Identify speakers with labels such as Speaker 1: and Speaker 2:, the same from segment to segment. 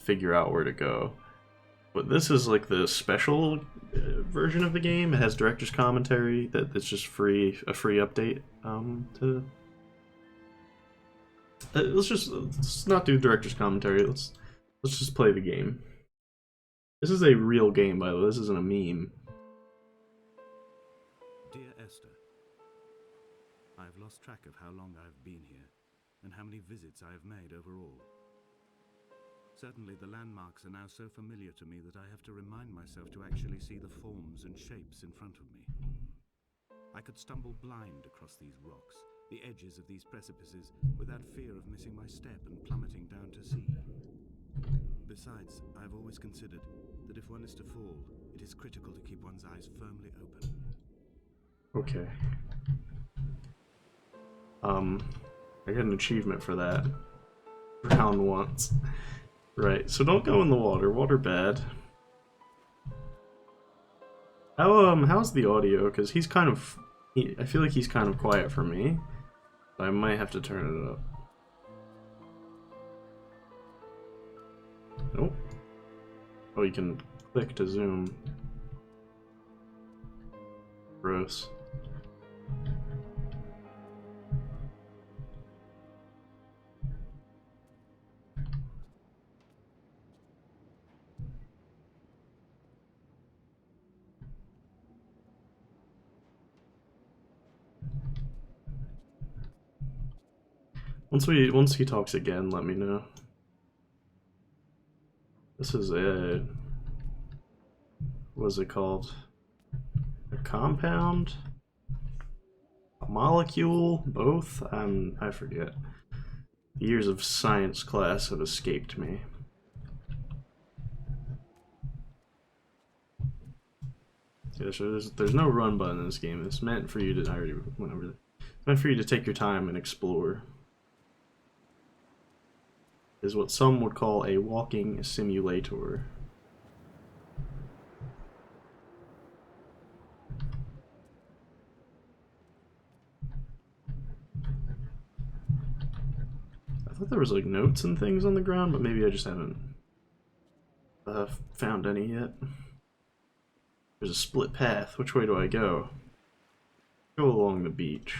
Speaker 1: figure out where to go. But this is like the special version of the game. It has director's commentary that's just free, a free update. Let's not do director's commentary. Let's just play the game. This is a real game, by the way. This isn't a meme.
Speaker 2: Dear Esther, I have lost track of how long I have been here and how many visits I have made overall. Certainly the landmarks are now so familiar to me that I have to remind myself to actually see the forms and shapes in front of me. I could stumble blind across these rocks, the edges of these precipices, without fear of missing my step and plummeting down to sea. Besides, I have always considered that if one is to fall, it is critical to keep one's eyes firmly open.
Speaker 1: Okay. I got an achievement for that. Round once. Right, so don't go in the water. Water bad. How's the audio? Because he's kind of... I feel like he's kind of quiet for me. I might have to turn it up. Nope. Oh, you can click to zoom. Gross. Once he talks again, let me know. This is a... what is it called? A compound? A molecule? Both? I forget. The years of science class have escaped me. Yeah, so there's no run button in this game. It's meant for you to... I already went over there. It's meant for you to take your time and explore. Is what some would call a walking simulator. I thought there was like notes and things on the ground, but maybe I just haven't found any yet. There's a split path. Which way do I go? Go along the beach.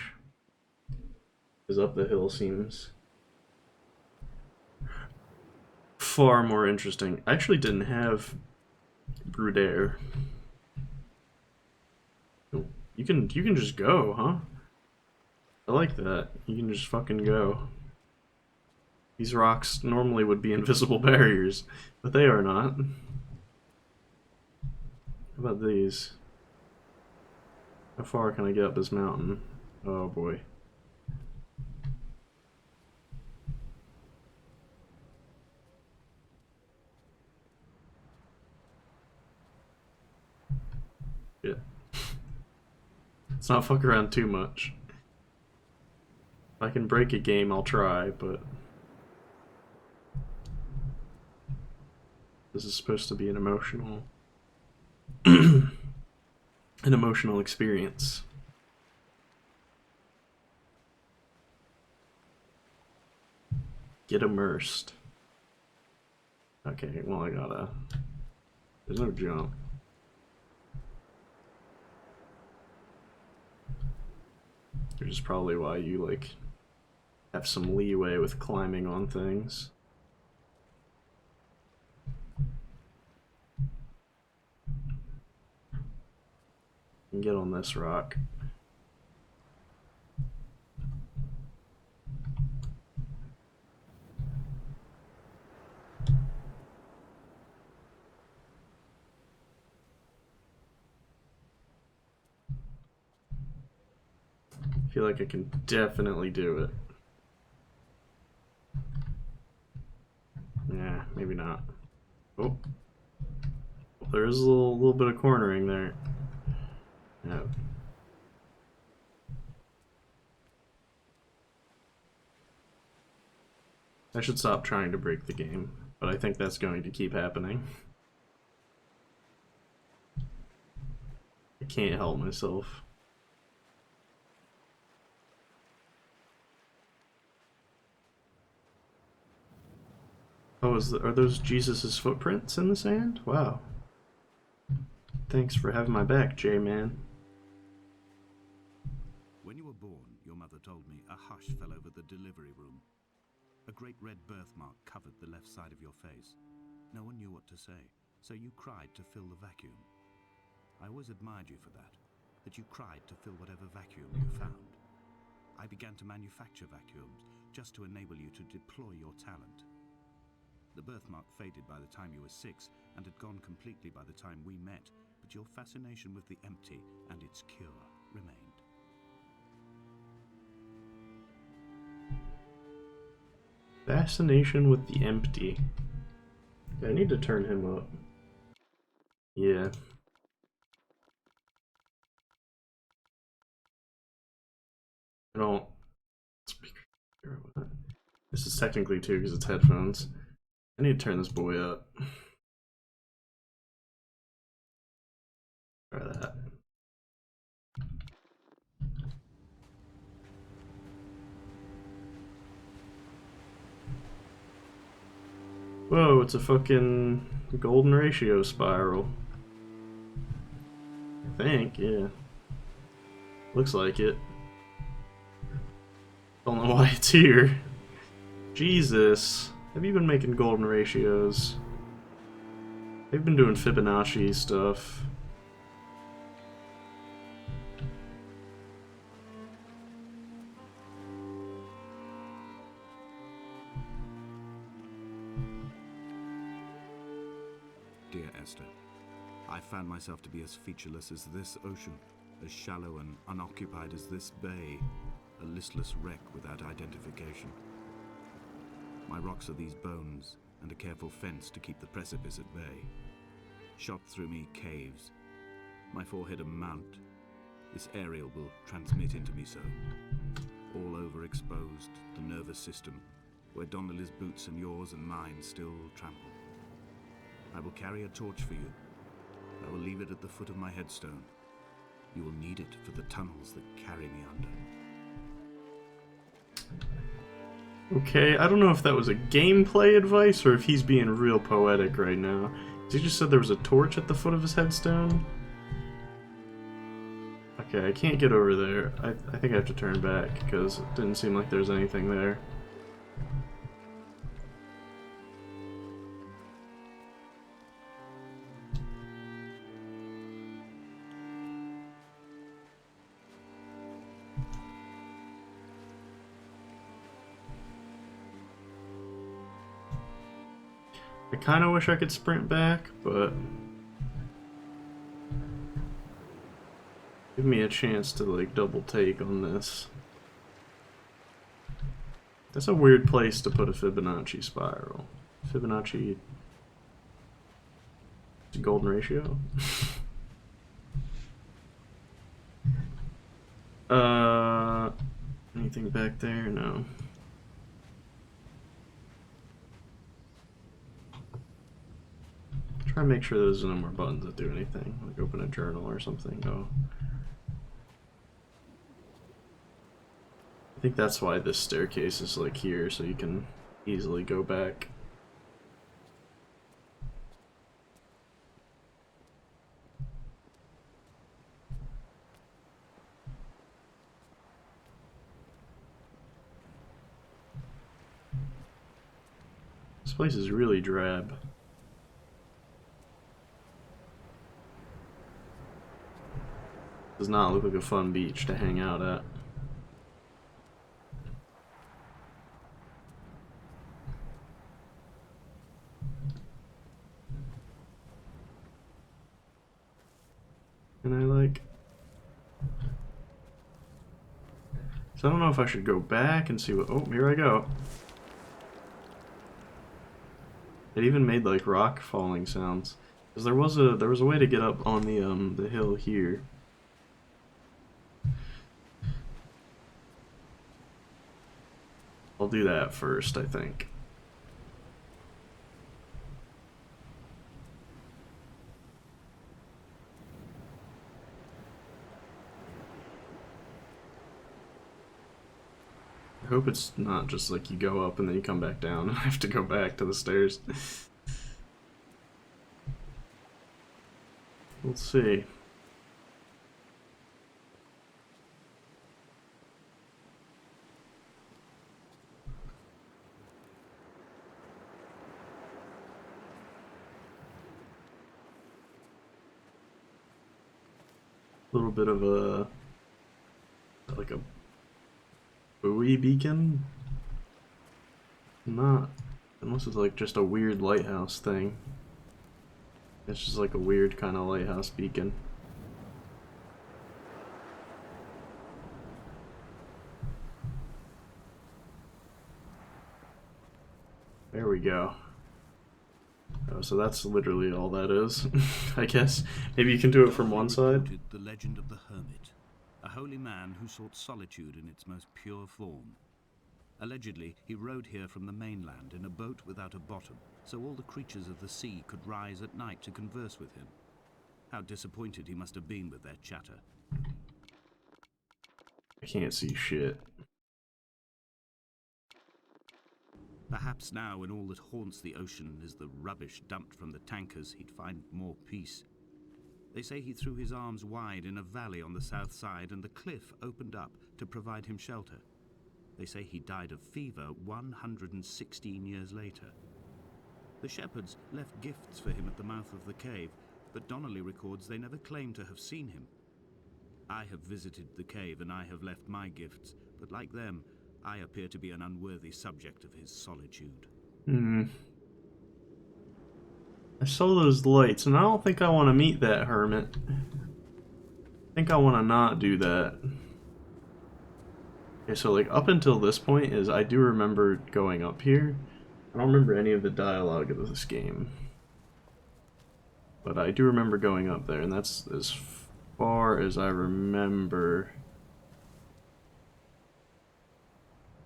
Speaker 1: Because up the hill seems far more interesting. I actually didn't have brewed air. You can just go, huh? I like that. You can just fucking go. These rocks normally would be invisible barriers, but they are not. How about these? How far can I get up this mountain? Oh boy. Yeah. Let's not fuck around too much. If I can break a game, I'll try, but... this is supposed to be an emotional... an emotional experience. Get immersed. Okay, well I gotta... there's no jump. Which is probably why you, like, have some leeway with climbing on things. And get on this rock. I feel like I can definitely do it. Yeah, maybe not. Oh. There is a little bit of cornering there. Yeah. I should stop trying to break the game, but I think that's going to keep happening. I can't help myself. Oh, are those Jesus's footprints in the sand? Wow. Thanks for having my back, J-Man.
Speaker 2: When you were born, your mother told me a hush fell over the delivery room. A great red birthmark covered the left side of your face. No one knew what to say, so you cried to fill the vacuum. I always admired you for that you cried to fill whatever vacuum you found. I began to manufacture vacuums just to enable you to deploy your talent. The birthmark faded by the time you were 6 and had gone completely by the time we met, but your fascination with the empty and its cure remained.
Speaker 1: Fascination with the empty. I need to turn him up. Yeah. I don't... Speaker. This is technically too because it's headphones. I need to turn this boy up. Try that. Whoa, it's a fucking golden ratio spiral. I think, yeah. Looks like it. Don't know why it's here. Jesus. Have you been making golden ratios? They've been doing Fibonacci stuff.
Speaker 2: Dear Esther, I found myself to be as featureless as this ocean, as shallow and unoccupied as this bay, a listless wreck without identification. My rocks are these bones, and a careful fence to keep the precipice at bay. Shot through me caves, my forehead a mount. This aerial will transmit into me so. All overexposed, the nervous system, where Donnelly's boots and yours and mine still trample. I will carry a torch for you. I will leave it at the foot of my headstone. You will need it for the tunnels that carry me under.
Speaker 1: Okay, I don't know if that was a gameplay advice or if he's being real poetic right now. He just said there was a torch at the foot of his headstone? Okay, I can't get over there. I think I have to turn back because it didn't seem like there's anything there. I kind of wish I could sprint back, but give me a chance to like double take on this. That's a weird place to put a Fibonacci spiral. Fibonacci golden ratio. Anything back there? No. Try and make sure there's no more buttons that do anything, like open a journal or something. Oh. I think that's why this staircase is like here, so you can easily go back. This place is really drab. Does not look like a fun beach to hang out at. And I like... So I don't know if I should go back and see what... Oh, here I go. It even made like rock falling sounds. Because there was a way to get up on the hill here. I'll do that first, I think. I hope it's not just like you go up and then you come back down and I have to go back to the stairs. Let's see. A little bit of a, like a buoy beacon? Not, unless it's like just a weird lighthouse thing. It's just like a weird kind of lighthouse beacon. There we go. Oh, so that's literally all that is, I guess. Maybe you can do it from one side.
Speaker 2: The legend of the hermit, a holy man who sought solitude in its most pure form. Allegedly, he rode here from the mainland in a boat without a bottom, so all the creatures of the sea could rise at night to converse with him. How disappointed he must have been with their chatter.
Speaker 1: I can't see shit.
Speaker 2: Perhaps now, when all that haunts the ocean is the rubbish dumped from the tankers, he'd find more peace. They say he threw his arms wide in a valley on the south side, and the cliff opened up to provide him shelter. They say he died of fever 116 years later. The shepherds left gifts for him at the mouth of the cave, but Donnelly records they never claimed to have seen him. I have visited the cave and I have left my gifts, but like them, I appear to be an unworthy subject of his solitude.
Speaker 1: I saw those lights, and I don't think I want to meet that hermit. I think I want to not do that. Okay, so like up until this point is I do remember going up here. I don't remember any of the dialogue of this game. But I do remember going up there, and that's as far as I remember.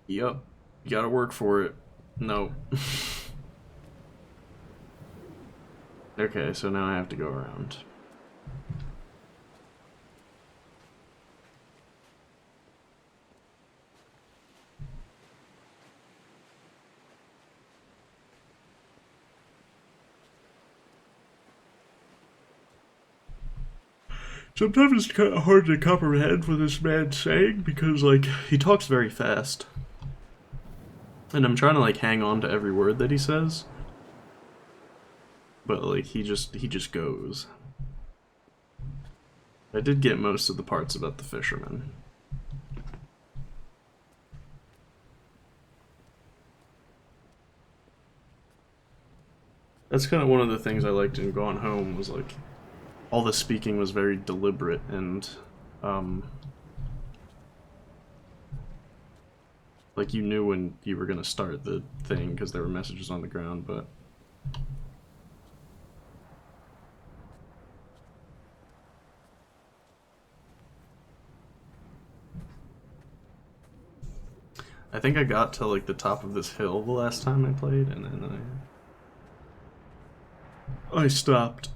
Speaker 1: Yup. You gotta work for it. No. Okay, so now I have to go around. Sometimes it's kind of hard to comprehend what this man's saying because, like, he talks very fast. And I'm trying to, like, hang on to every word that he says. But, like, he just goes. I did get most of the parts about the fisherman. That's kind of one of the things I liked in Gone Home was, like, all the speaking was very deliberate and, like, you knew when you were gonna start the thing because there were messages on the ground, but I think I got to, like, the top of this hill the last time I played, and then I stopped.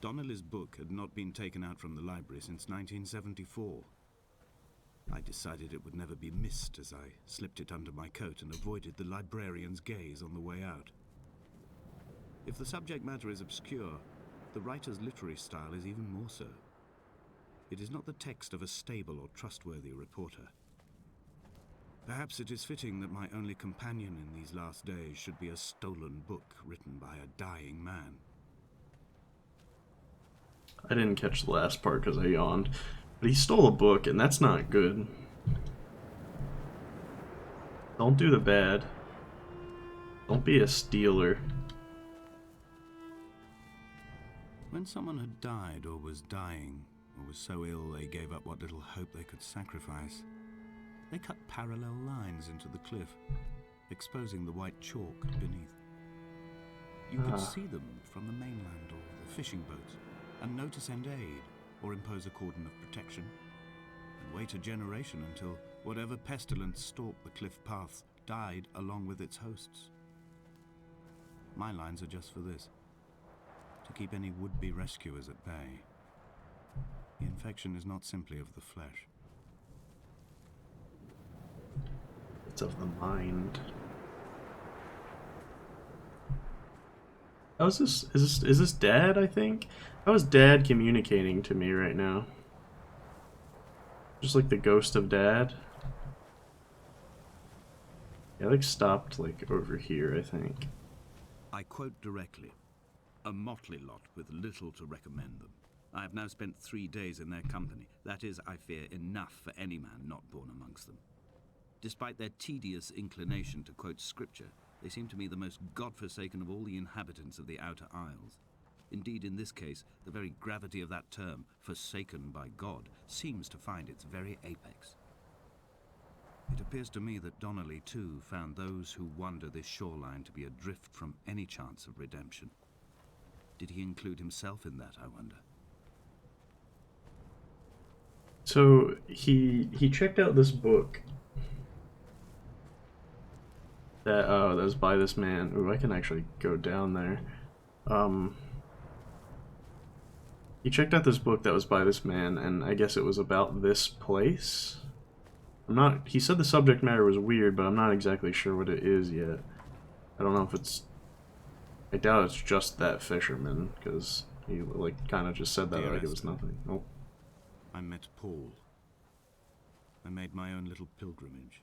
Speaker 2: Donnelly's book had not been taken out from the library since 1974. I decided it would never be missed as I slipped it under my coat and avoided the librarian's gaze on the way out. If the subject matter is obscure, the writer's literary style is even more so. It is not the text of a stable or trustworthy reporter. Perhaps it is fitting that my only companion in these last days should be a stolen book written by a dying man.
Speaker 1: I didn't catch the last part because I yawned. But he stole a book, and that's not good. Don't do the bad. Don't be a stealer.
Speaker 2: When someone had died or was dying, or was so ill they gave up what little hope they could sacrifice, they cut parallel lines into the cliff, exposing the white chalk beneath. You could see them from the mainland or the fishing boats, and know to send aid or impose a cordon of protection, and wait a generation until whatever pestilence stalked the cliff paths died along with its hosts. My lines are just for this, to keep any would-be rescuers at bay. The infection is not simply of the flesh.
Speaker 1: It's of the mind. How is this? Is this Dad? I think. How is Dad communicating to me right now? Just like the ghost of Dad. Yeah, like stopped like over here, I think.
Speaker 2: I quote directly. A motley lot with little to recommend them. I have now spent 3 days in their company. That is, I fear, enough for any man not born amongst them. Despite their tedious inclination to quote scripture, they seem to me the most godforsaken of all the inhabitants of the Outer Isles. Indeed, in this case, the very gravity of that term, forsaken by God, seems to find its very apex. It appears to me that Donnelly, too, found those who wander this shoreline to be adrift from any chance of redemption. Did he include himself in that, I wonder?
Speaker 1: So he checked out this book that was by this man. Ooh, I can actually go down there. He checked out this book that was by this man, and I guess it was about this place. He said the subject matter was weird, but I'm not exactly sure what it is yet. I don't know if it's, I doubt it's just that fisherman, because he like kind of just said that like it was nothing. Oh.
Speaker 2: I met Paul. I made my own little pilgrimage.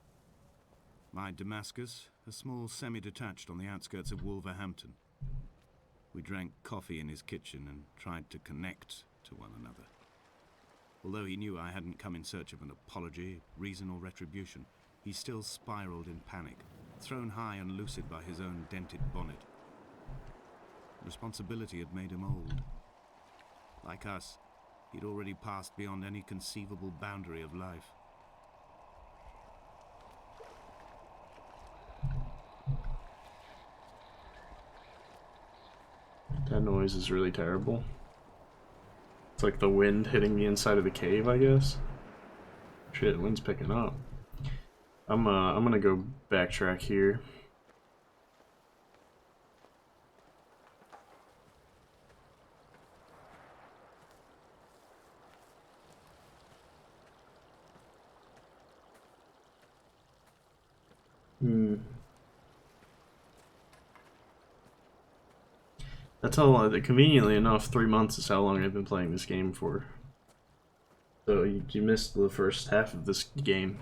Speaker 2: My Damascus, a small semi-detached on the outskirts of Wolverhampton. We drank coffee in his kitchen and tried to connect to one another. Although he knew I hadn't come in search of an apology, reason or retribution, he still spiraled in panic, thrown high and lucid by his own dented bonnet. Responsibility had made him old. Like us, he'd already passed beyond any conceivable boundary of life.
Speaker 1: That noise is really terrible. It's like the wind hitting the inside of the cave, I guess. Shit, wind's picking up. I'm gonna go backtrack here. That's how long, conveniently enough, 3 months is how long I've been playing this game for. So you missed the first half of this game.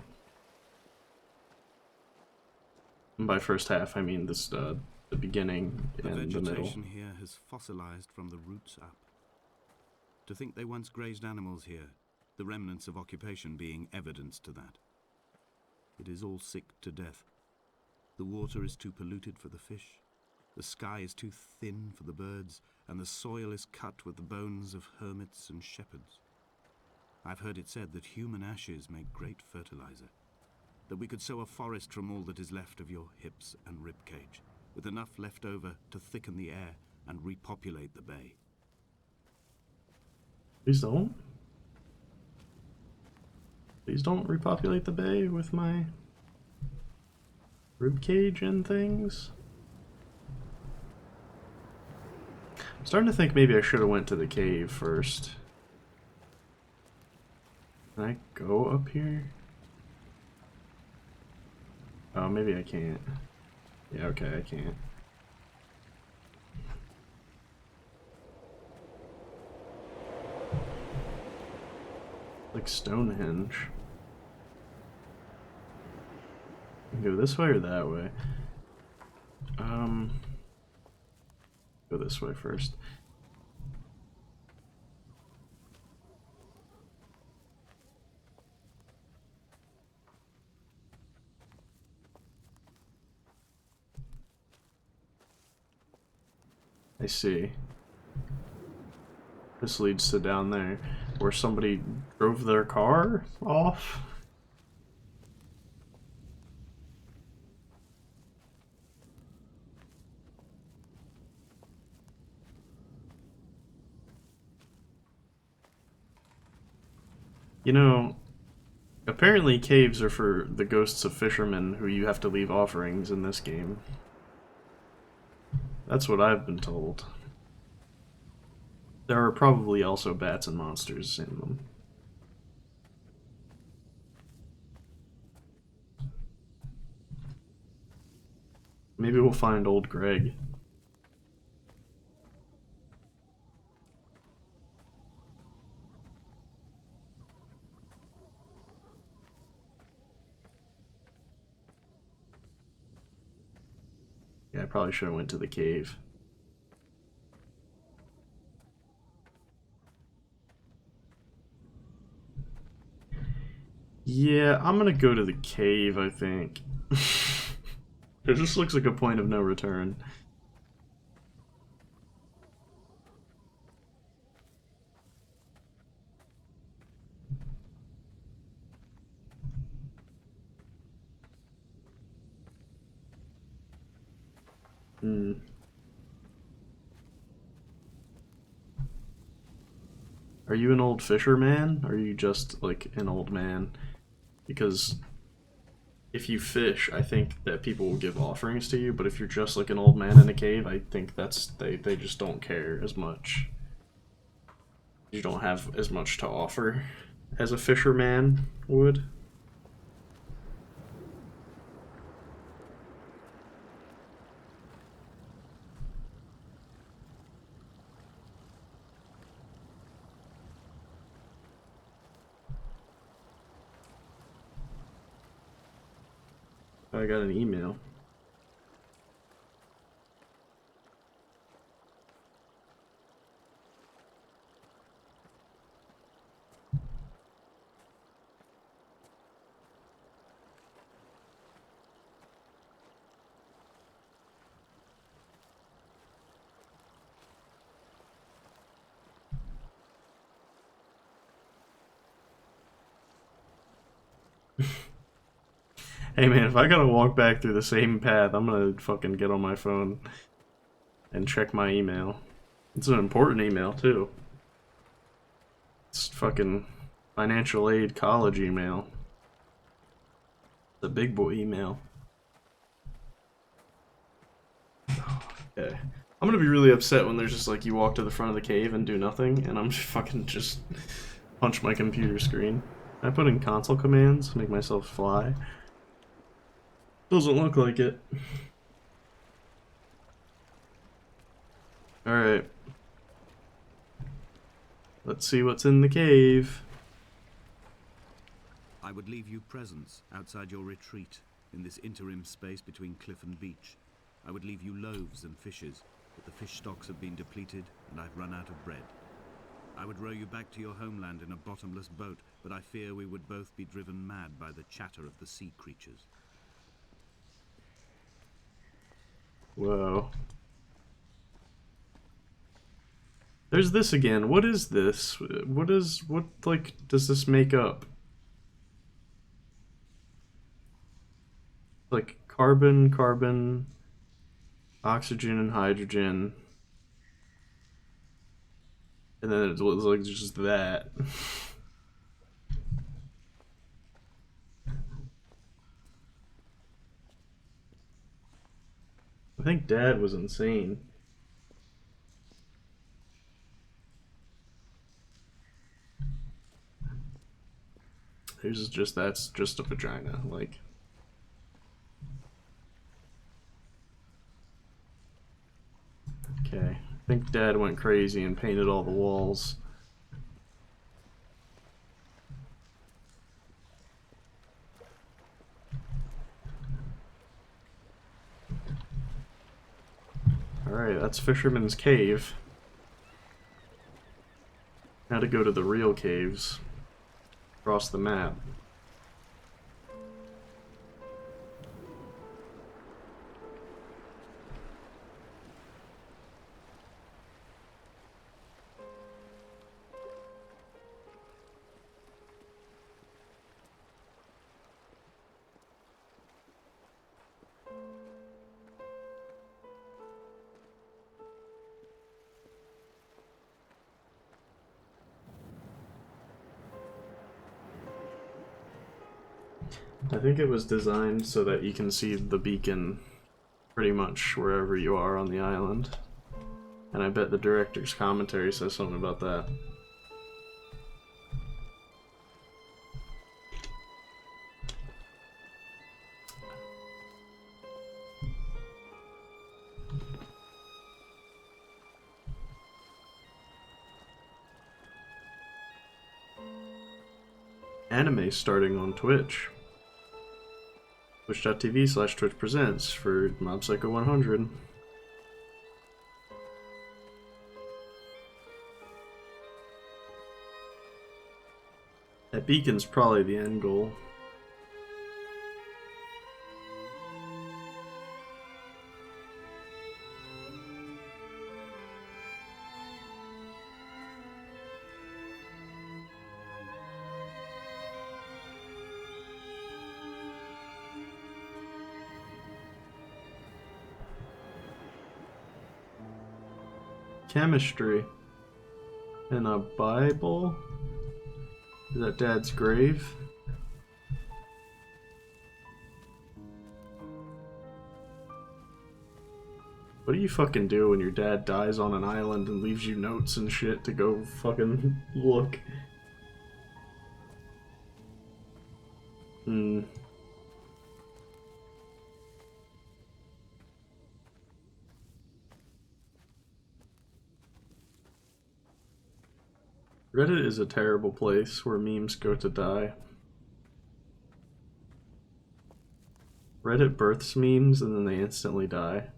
Speaker 1: And by first half, I mean this the beginning and the middle.
Speaker 2: The vegetation here has fossilized from the roots up. To think they once grazed animals here, the remnants of occupation being evidence to that. It is all sick to death. The water is too polluted for the fish. The sky is too thin for the birds, and the soil is cut with the bones of hermits and shepherds. I've heard it said that human ashes make great fertilizer, that we could sow a forest from all that is left of your hips and ribcage, with enough left over to thicken the air and repopulate the bay.
Speaker 1: Please don't. Please don't repopulate the bay with my ribcage and things. I'm starting to think maybe I should have went to the cave first. Can I go up here? Oh, maybe I can't. Yeah, okay, I can't. Like Stonehenge. Go this way or that way? Go this way first. I see. This leads to down there, where somebody drove their car off. You know, apparently caves are for the ghosts of fishermen who you have to leave offerings in this game. That's what I've been told. There are probably also bats and monsters in them. Maybe we'll find old Greg. Yeah, I probably should have went to the cave. Yeah, I'm gonna go to the cave, I think. It just looks like a point of no return. Hmm. Are you an old fisherman? Or are you just, like, an old man? Because if you fish, I think that people will give offerings to you, but if you're just like an old man in a cave, I think they just don't care as much. You don't have as much to offer as a fisherman would. I got an email. Hey man, if I gotta walk back through the same path, I'm gonna fucking get on my phone and check my email. It's an important email too. It's fucking financial aid college email. The big boy email. Okay. I'm gonna be really upset when there's just like you walk to the front of the cave and do nothing, and I'm just fucking just punch my computer screen. I put in console commands, make myself fly. Doesn't look like it. Alright. Let's see what's in the cave.
Speaker 2: I would leave you presents outside your retreat, in this interim space between cliff and beach. I would leave you loaves and fishes, but the fish stocks have been depleted and I've run out of bread. I would row you back to your homeland in a bottomless boat, but I fear we would both be driven mad by the chatter of the sea creatures.
Speaker 1: Whoa. There's this again. What is this? What, like, does this make up? Like, carbon, carbon, oxygen, and hydrogen. And then it was like just that. I think Dad was insane. There's just, that's just a vagina, like. Okay. I think Dad went crazy and painted all the walls. Alright, that's Fisherman's Cave. Now to go to the real caves. Across the map. I think it was designed so that you can see the beacon pretty much wherever you are on the island. And I bet the director's commentary says something about that. Anime starting on Twitch. Twitch.tv/Twitch presents for Mob Psycho 100. That beacon's probably the end goal. Chemistry. And a Bible? Is that Dad's grave? What do you fucking do when your dad dies on an island and leaves you notes and shit to go fucking look? Reddit is a terrible place where memes go to die. Reddit births memes and then they instantly die.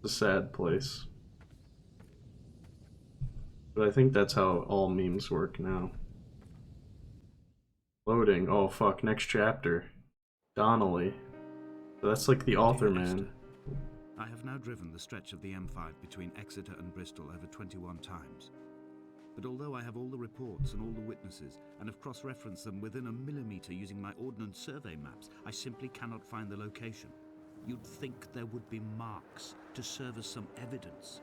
Speaker 1: It's a sad place. But I think that's how all memes work now. Loading. Oh fuck, next chapter. Donnelly. So that's like the author man.
Speaker 2: I have now driven the stretch of the M5 between Exeter and Bristol over 21 times. But although I have all the reports and all the witnesses, and have cross-referenced them within a millimetre using my Ordnance Survey maps, I simply cannot find the location. You'd think there would be marks to serve as some evidence.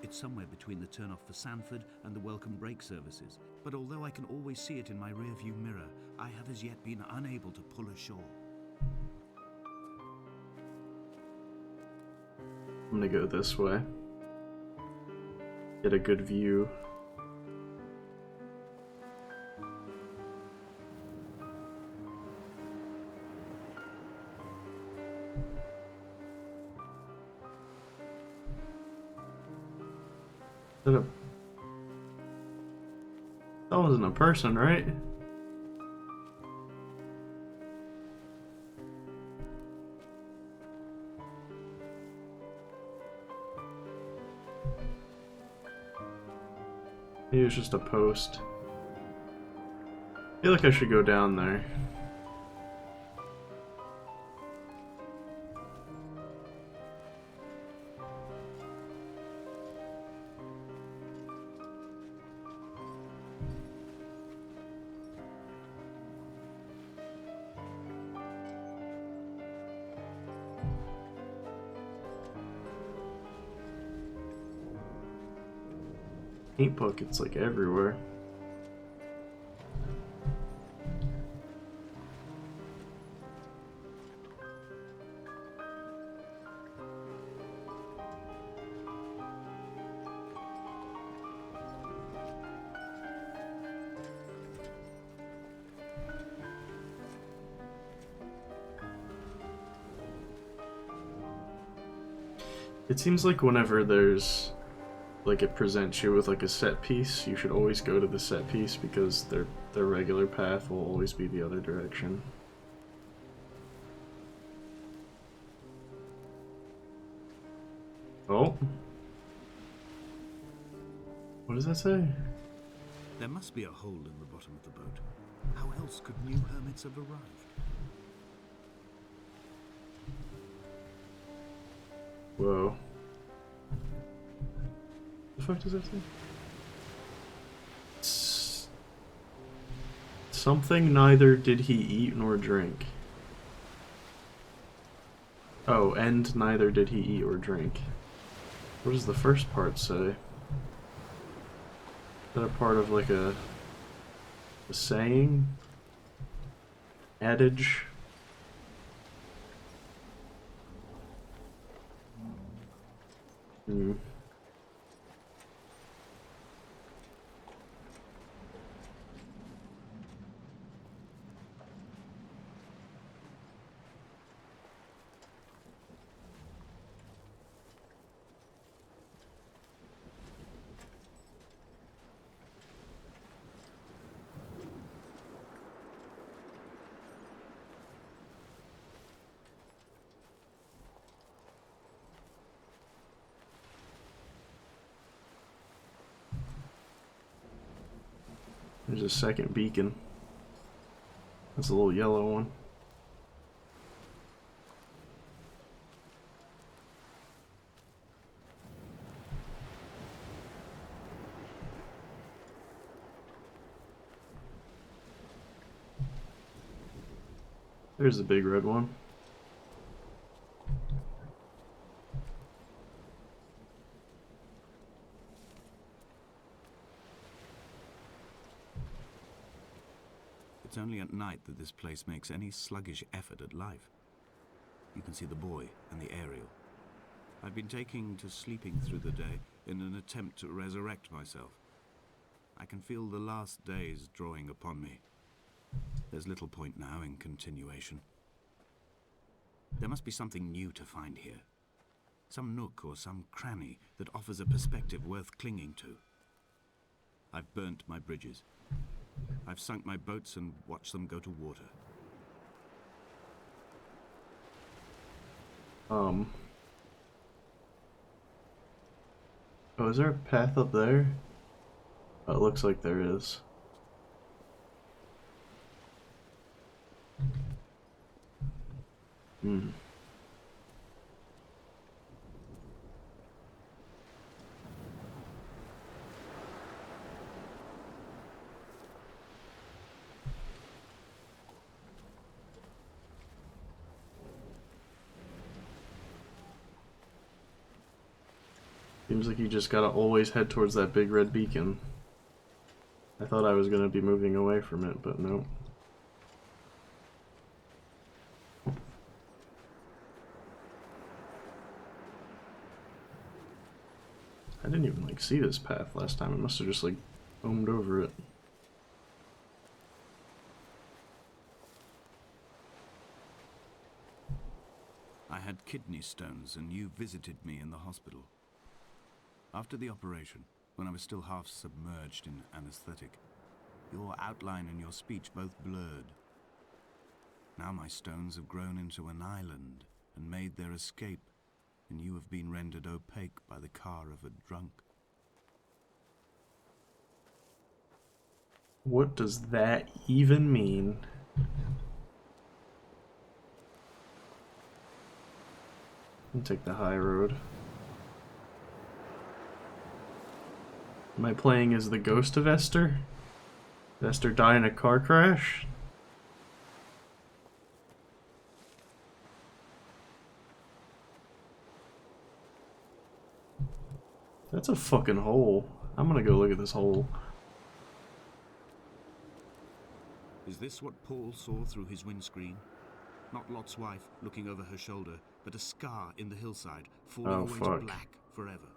Speaker 2: It's somewhere between the turn-off for Sanford and the welcome break services, but although I can always see it in my rear-view mirror, I have as yet been unable to pull ashore.
Speaker 1: I'm gonna go this way. Get a good view. That wasn't a person, right? Maybe it was just a post. I feel like I should go down there. Paint buckets like everywhere. It seems like whenever there's like it presents you with like a set piece, you should always go to the set piece because their regular path will always be the other direction. Oh. What does that say?
Speaker 2: There must be a hole in the bottom of the boat. How else could new hermits have arrived?
Speaker 1: Whoa. The fuck does that say? Something neither did he eat nor drink. Oh, and neither did he eat or drink. What does the first part say? Is that a part of like a saying? Adage? Hmm. There's a second beacon. That's a little yellow one. There's the big red one.
Speaker 2: It's only at night that this place makes any sluggish effort at life. You can see the buoy and the aerial. I've been taking to sleeping through the day in an attempt to resurrect myself. I can feel the last days drawing upon me. There's little point now in continuation. There must be something new to find here. Some nook or some cranny that offers a perspective worth clinging to. I've burnt my bridges. I've sunk my boats and watched them go to water.
Speaker 1: Oh, is there a path up there? Oh, it looks like there is. Hmm. Seems like you just gotta always head towards that big red beacon. I thought I was gonna be moving away from it, but no. I didn't even like see this path last time. It must have just like zoomed over it.
Speaker 2: I had kidney stones and you visited me in the hospital. After the operation, when I was still half submerged in anesthetic, your outline and your speech both blurred. Now my stones have grown into an island and made their escape, and you have been rendered opaque by the car of a drunk.
Speaker 1: What does that even mean? I'll take the high road. Am I playing as the ghost of Esther? Did Esther die in a car crash? That's a fucking hole. I'm gonna go look at this hole.
Speaker 2: Is this what Paul saw through his windscreen? Not Lot's wife looking over her shoulder, but a scar in the hillside, falling
Speaker 1: Oh,
Speaker 2: away
Speaker 1: fuck.
Speaker 2: to black forever.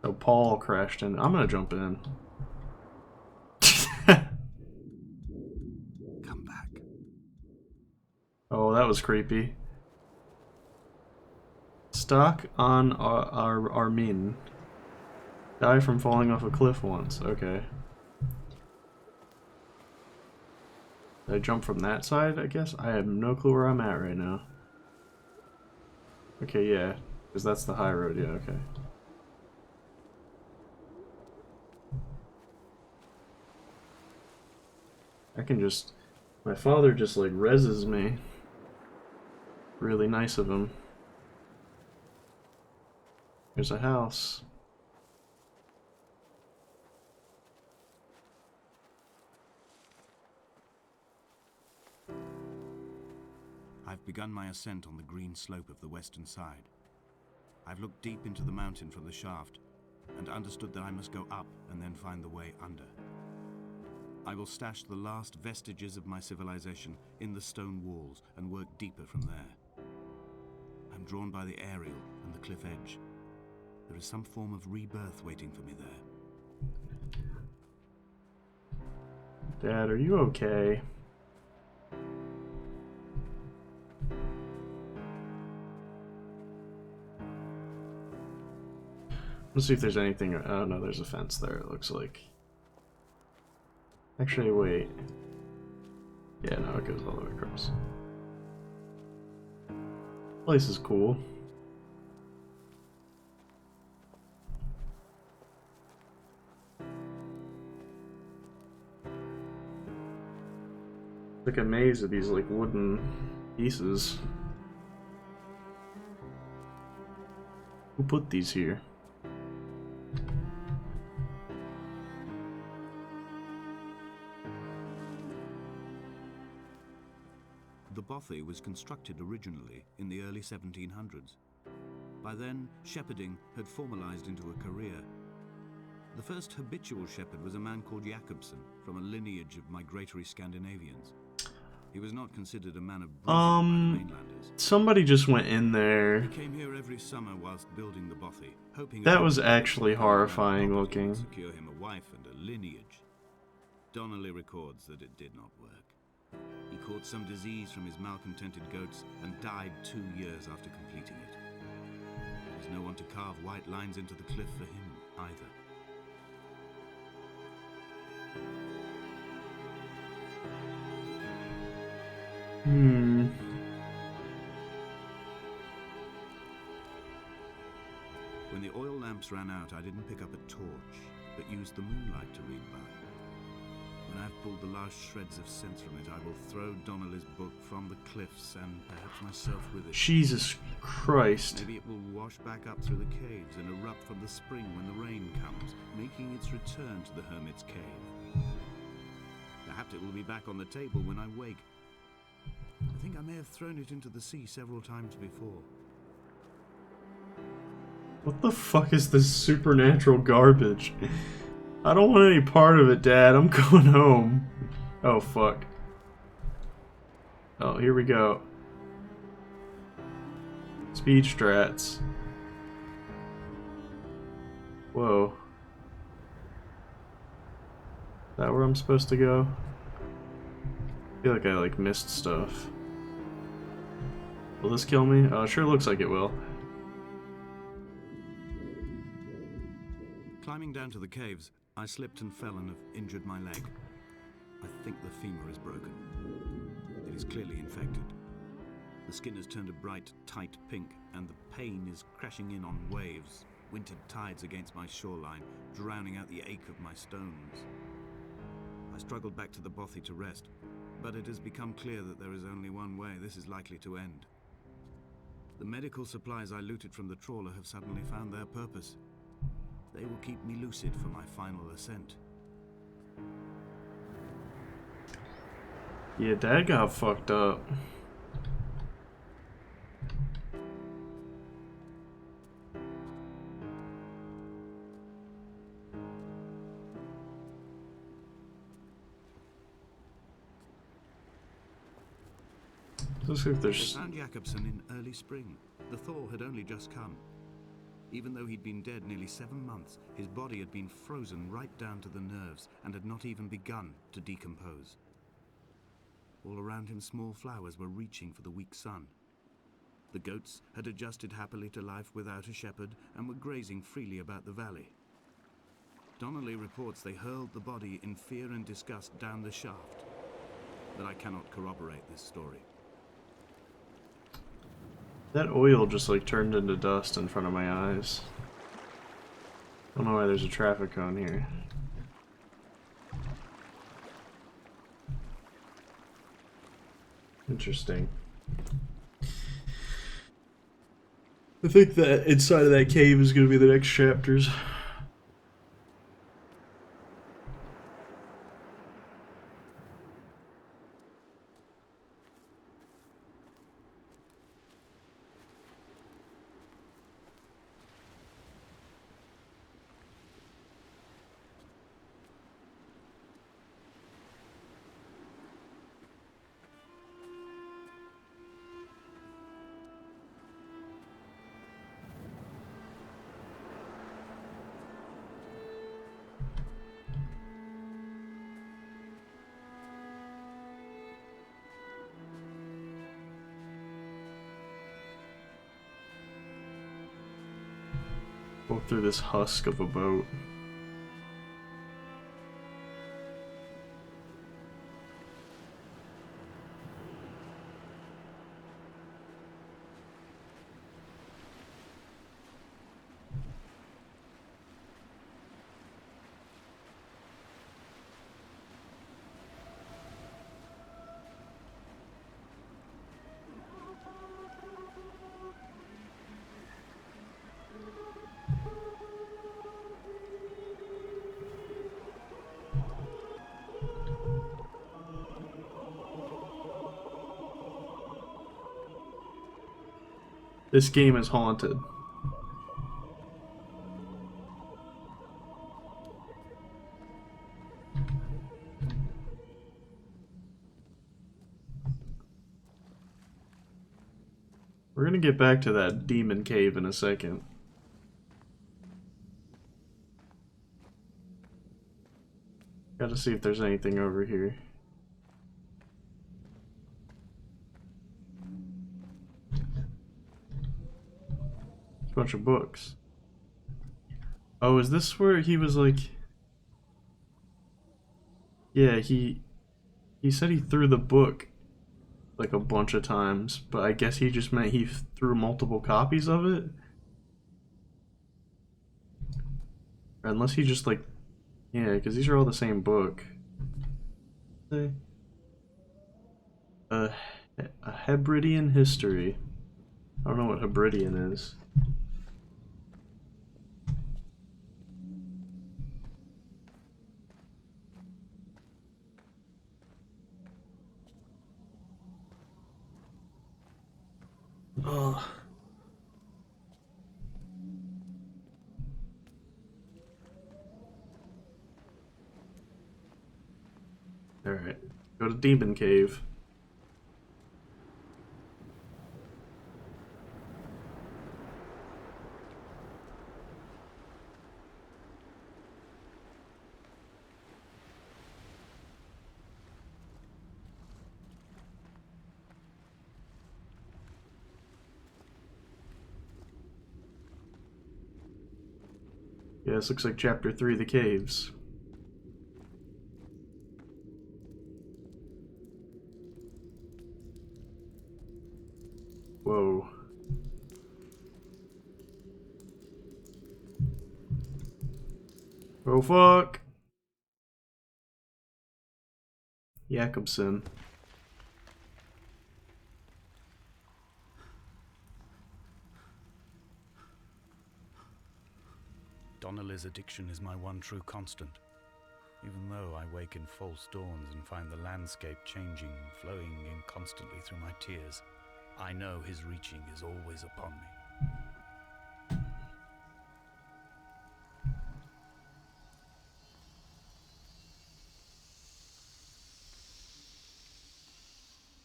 Speaker 1: So Paul crashed in. I'm gonna jump in.
Speaker 2: Come back.
Speaker 1: Oh, that was creepy. Stock on Armin. Die from falling off a cliff once. Okay. Did I jump from that side, I guess? I have no clue where I'm at right now. Okay, yeah. Because that's the high road, yeah, okay. I can just... My father just, like, reses me. Really nice of him. There's a house.
Speaker 2: I've begun my ascent on the green slope of the western side. I've looked deep into the mountain from the shaft and understood that I must go up and then find the way under. I will stash the last vestiges of my civilization in the stone walls and work deeper from there. I drawn by the aerial and the cliff edge. There is some form of rebirth waiting for me there.
Speaker 1: Dad, are you okay? Let's see if there's anything. Oh no, there's a fence there, it looks like. Actually, wait. Yeah, no, it goes all the way across. Place is cool. Like a maze of these like wooden pieces. Who put these here?
Speaker 2: The bothy was constructed originally in the early 1700s. By then, shepherding had formalized into a career. The first habitual shepherd was a man called Jakobsen, from a lineage of migratory Scandinavians. He was not considered a man of breeding by the mainlanders.
Speaker 1: Somebody just went in there.
Speaker 2: He came here every summer whilst building the bothy, hoping
Speaker 1: that was actually horrifying looking.
Speaker 2: Secure him a wife and a lineage. Donnelly records that it did not work. He caught some disease from his malcontented goats and died 2 years after completing it. There was no one to carve white lines into the cliff for him either. When the oil lamps ran out, I didn't pick up a torch, but used the moonlight to read by. When I've pulled the last shreds of sense from it, I will throw Donnelly's book from the cliffs and perhaps myself with it.
Speaker 1: Jesus Christ.
Speaker 2: Maybe it will wash back up through the caves and erupt from the spring when the rain comes, making its return to the hermit's cave. Perhaps it will be back on the table when I wake. I think I may have thrown it into the sea several times before.
Speaker 1: What the fuck is this supernatural garbage? I don't want any part of it, Dad. I'm going home. Oh, fuck. Oh, here we go. Speed strats. Whoa. Is that where I'm supposed to go? I feel like I, like, missed stuff. Will this kill me? Oh, it sure looks like it will.
Speaker 2: Climbing down to the caves, I slipped and fell and have injured my leg. I think the femur is broken. It is clearly infected. The skin has turned a bright, tight pink, and the pain is crashing in on waves, wintered tides against my shoreline, drowning out the ache of my stones. I struggled back to the bothy to rest, but it has become clear that there is only one way this is likely to end. The medical supplies I looted from the trawler have suddenly found their purpose. They will keep me lucid for my final ascent.
Speaker 1: Yeah, Dad got fucked up. Looks like
Speaker 2: They
Speaker 1: there's...
Speaker 2: found Jakobsen in early spring. The thaw had only just come. Even though he'd been dead nearly 7 months, his body had been frozen right down to the nerves and had not even begun to decompose. All around him, small flowers were reaching for the weak sun. The goats had adjusted happily to life without a shepherd and were grazing freely about the valley. Donnelly reports they hurled the body in fear and disgust down the shaft, but I cannot corroborate this story.
Speaker 1: That oil just like turned into dust in front of my eyes. I don't know why there's a traffic cone here. Interesting. I think that inside of that cave is going to be the next chapters. Go through this husk of a boat. This game is haunted. We're gonna get back to that demon cave in a second. Gotta see if there's anything over here. A bunch of books. Oh, is this where he was like... Yeah, he said he threw the book like a bunch of times, but I guess he just meant he threw multiple copies of it? Or unless he just like... Yeah, because these are all the same book. A Hebridean history. I don't know what Hebridean is. Oh. Alright. Go to Demon Cave. Yeah, this looks like Chapter 3, The Caves. Whoa. Oh fuck! Jakobsen.
Speaker 2: Donnelly's addiction is my one true constant. Even though I wake in false dawns and find the landscape changing, flowing in constantly through my tears, I know his reaching is always upon me.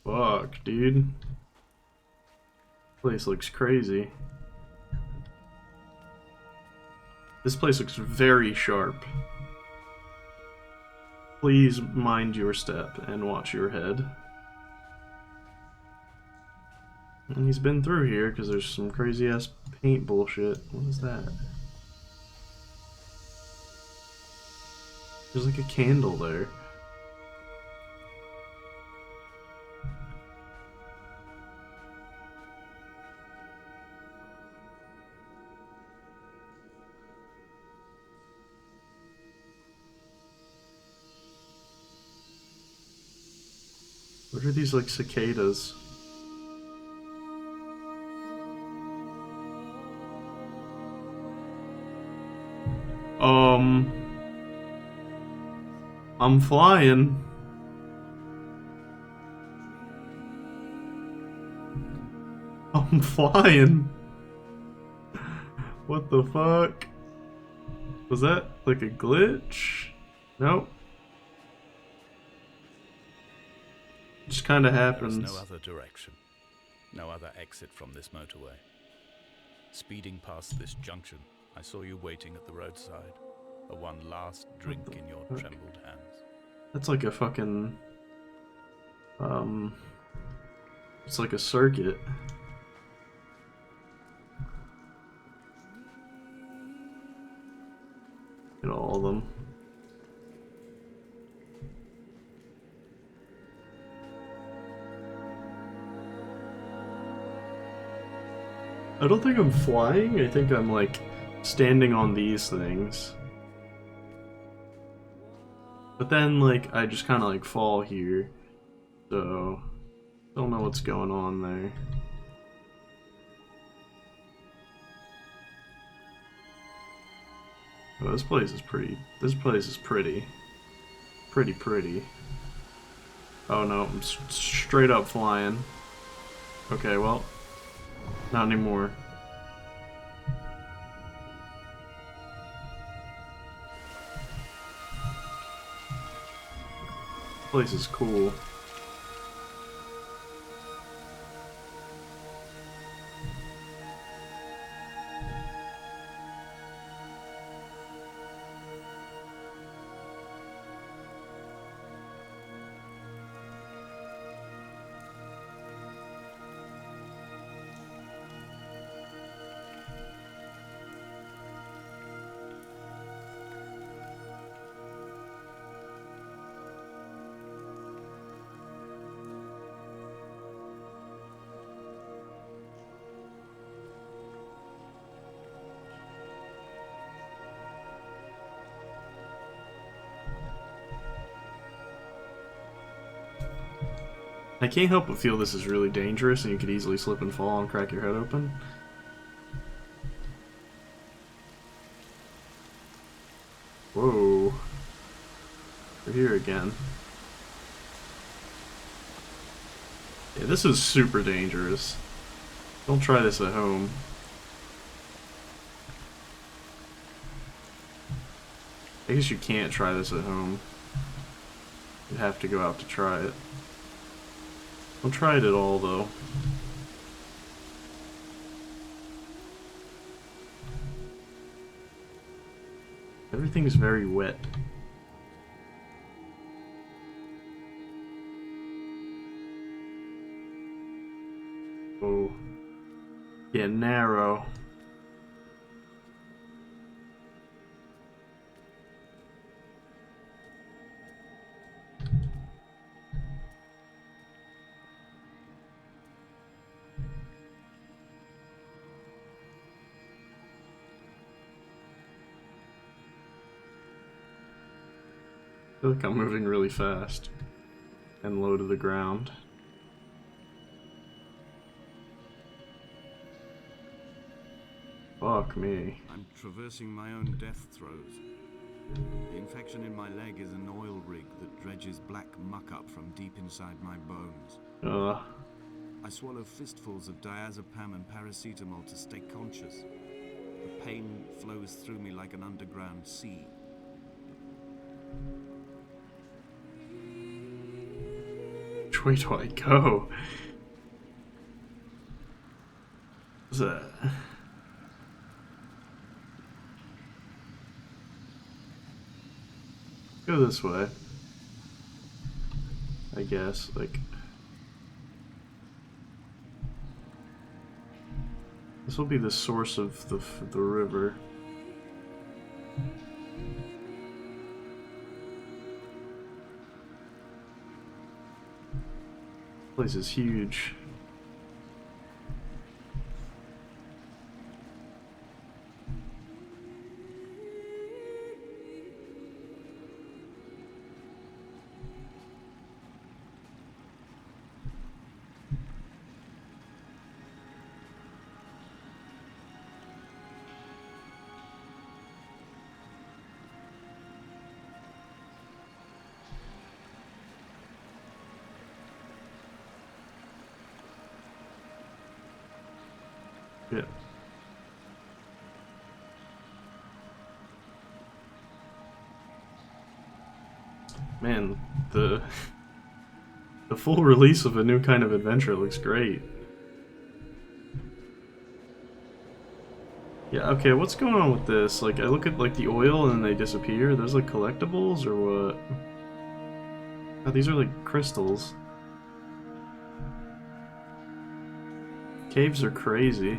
Speaker 1: Fuck, dude. Place looks crazy. This place looks very sharp. Please mind your step and watch your head. And he's been through here because there's some crazy ass paint bullshit. What is that? There's like a candle there. What are these like cicadas? I'm flying. I'm flying. What the fuck? Was that like a glitch? Nope. Just kind of happens.
Speaker 2: There's no other direction, no other exit from this motorway. Speeding past this junction, I saw you waiting at the roadside, a one last drink in your trembled hands.
Speaker 1: That's like a fucking... It's like a circuit. of them. I don't think I'm flying, I think I'm like standing on these things. But then like I just kinda like fall here. So don't know what's going on there. Oh, this place is pretty. This place is pretty. Pretty. Oh no, I'm straight up flying. Okay, well, not anymore. This place is cool. I can't help but feel this is really dangerous and you could easily slip and fall and crack your head open. Whoa. We're here again. Yeah, this is super dangerous. Don't try this at home. I guess you can't try this at home. You'd have to go out to try it. Don't try it at all, though. Everything's very wet. Oh. Yeah, narrow. I feel like I'm moving really fast and low to the ground. Fuck me.
Speaker 2: I'm traversing my own death throes. The infection in my leg is an oil rig that dredges black muck up from deep inside my bones. I swallow fistfuls of diazepam and paracetamol to stay conscious. The pain flows through me like an underground sea.
Speaker 1: Which way do I go? What's that? Go this way. I guess, like... This will be the source of the river. This place is huge. Yeah. Man, the full release of a new kind of adventure looks great. Yeah, okay, what's going on with this? Like, I look at, like, the oil and then they disappear. There's, like, collectibles or what? Oh, these are, like, crystals. Caves are crazy.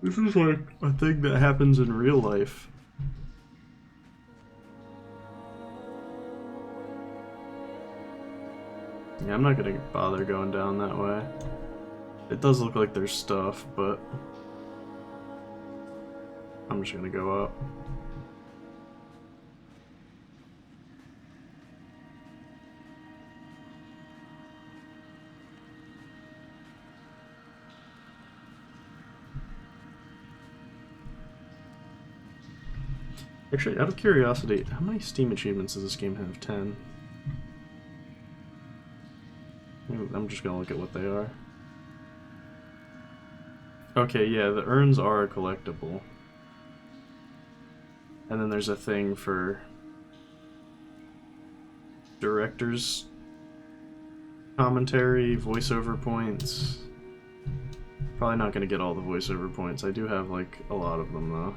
Speaker 1: This is like a thing that happens in real life. Yeah, I'm not gonna bother going down that way. It does look like there's stuff, but I'm just gonna go up. Actually, out of curiosity, how many Steam achievements does this game have? 10? I'm just gonna look at what they are. Okay, yeah, the urns are collectible. And then there's a thing for director's commentary, voiceover points. Probably not gonna get all the voiceover points. I do have, like, a lot of them, though.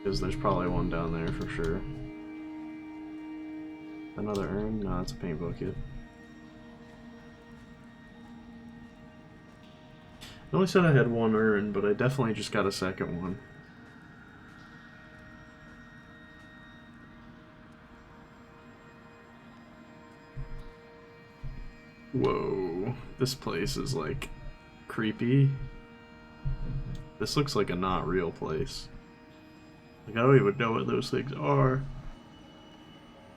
Speaker 1: Because there's probably one down there for sure. Another urn? No, it's a paint bucket. I only said I had one urn, but I definitely just got a second one. Whoa, this place is like creepy. This looks like a not real place. Like, I don't even know what those things are.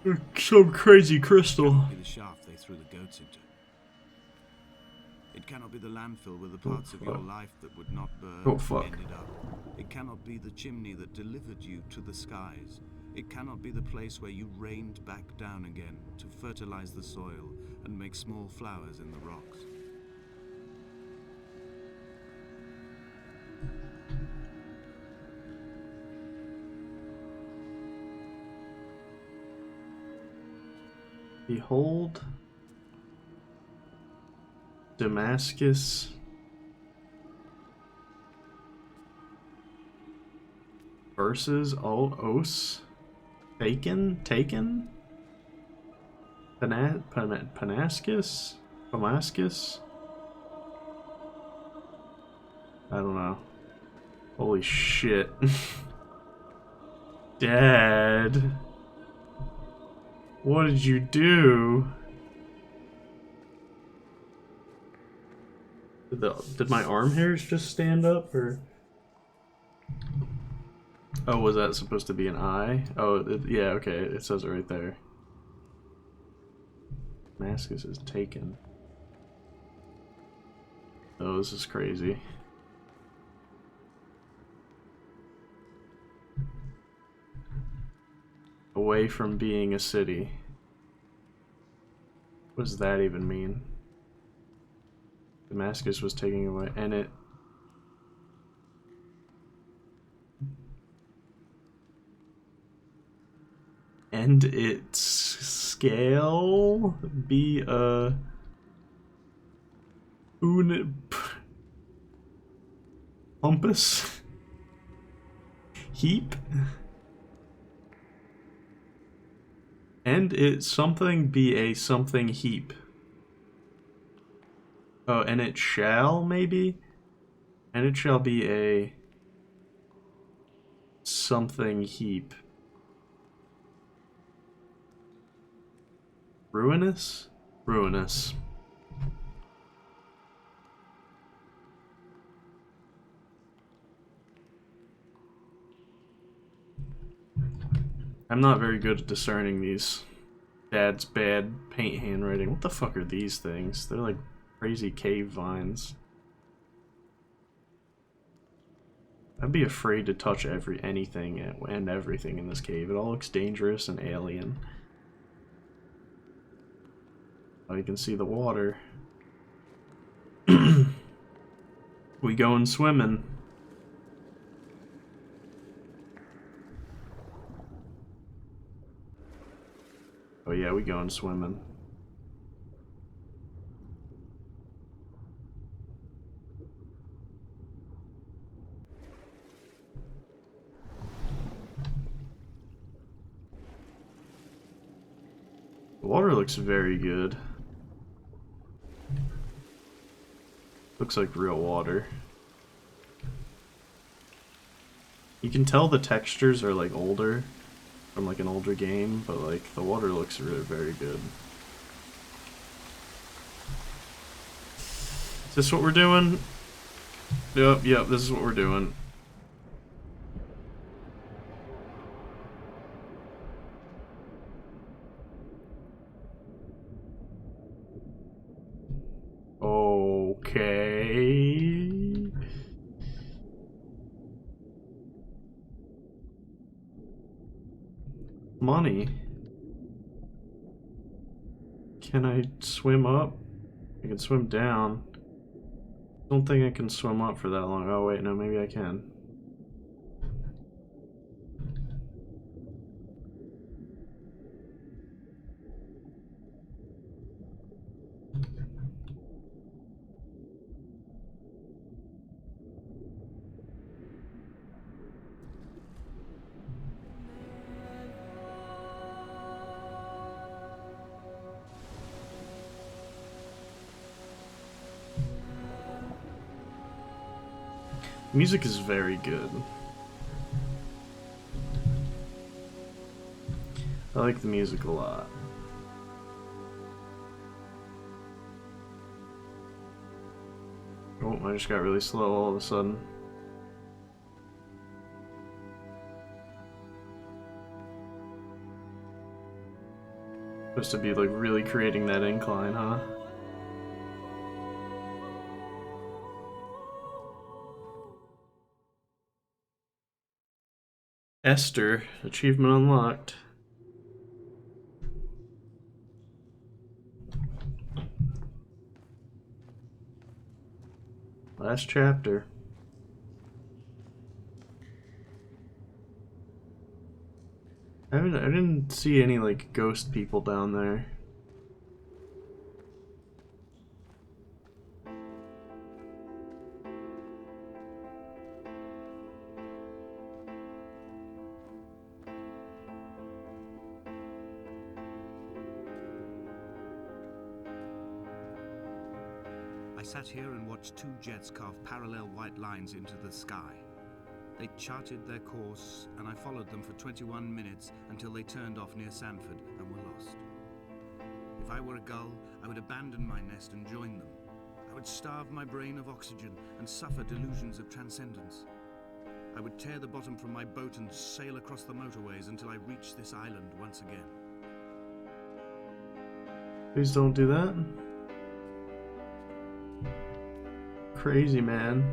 Speaker 1: They're some crazy crystal.
Speaker 2: It cannot be the shaft they threw the goats into. It cannot be the landfill where the parts of your life that would not burn ended up. It cannot be the chimney that delivered you to the skies. It cannot be the place where you rained back down again to fertilize the soil and make small flowers in the rocks.
Speaker 1: Behold, Damascus versus Os taken Panascus? I don't know. Holy shit. Dad, what did you do? Did my arm hairs just stand up, or? Oh, was that supposed to be an eye? Oh, yeah, okay, it says it right there. Damascus is taken. Oh, this is crazy. Away from being a city. What does that even mean? Damascus was taken away, and it... And its scale be a... Pumpus? Heap? And it something be a something heap. Oh, and it shall, maybe? And it shall be a something heap. Ruinous? Ruinous. I'm not very good at discerning these. Dad's bad paint handwriting. What the fuck are these things? They're like crazy cave vines. I'd be afraid to touch anything and everything in this cave. It all looks dangerous and alien. Oh, you can see the water. We going swimming. Oh yeah, we going swimming. The water looks very good. Looks like real water. You can tell the textures are like older, from like an older game, but like the water looks really very good. Is this what we're doing? Yep, this is what we're doing. Okay. Money. Can I swim up? I can swim down. Don't think I can swim up for that long. Oh wait, no, maybe I can. Music is very good. I like the music a lot. Oh, I just got really slow all of a sudden. Supposed to be like really creating that incline, huh? Esther, achievement unlocked. Last chapter. I didn't see any like ghost people down there.
Speaker 2: I sat here and watched two jets carve parallel white lines into the sky. They charted their course, and I followed them for 21 minutes until they turned off near Sanford and were lost. If I were a gull, I would abandon my nest and join them. I would starve my brain of oxygen and suffer delusions of transcendence. I would tear the bottom from my boat and sail across the motorways until I reached this island once again.
Speaker 1: Please don't do that. Crazy, man.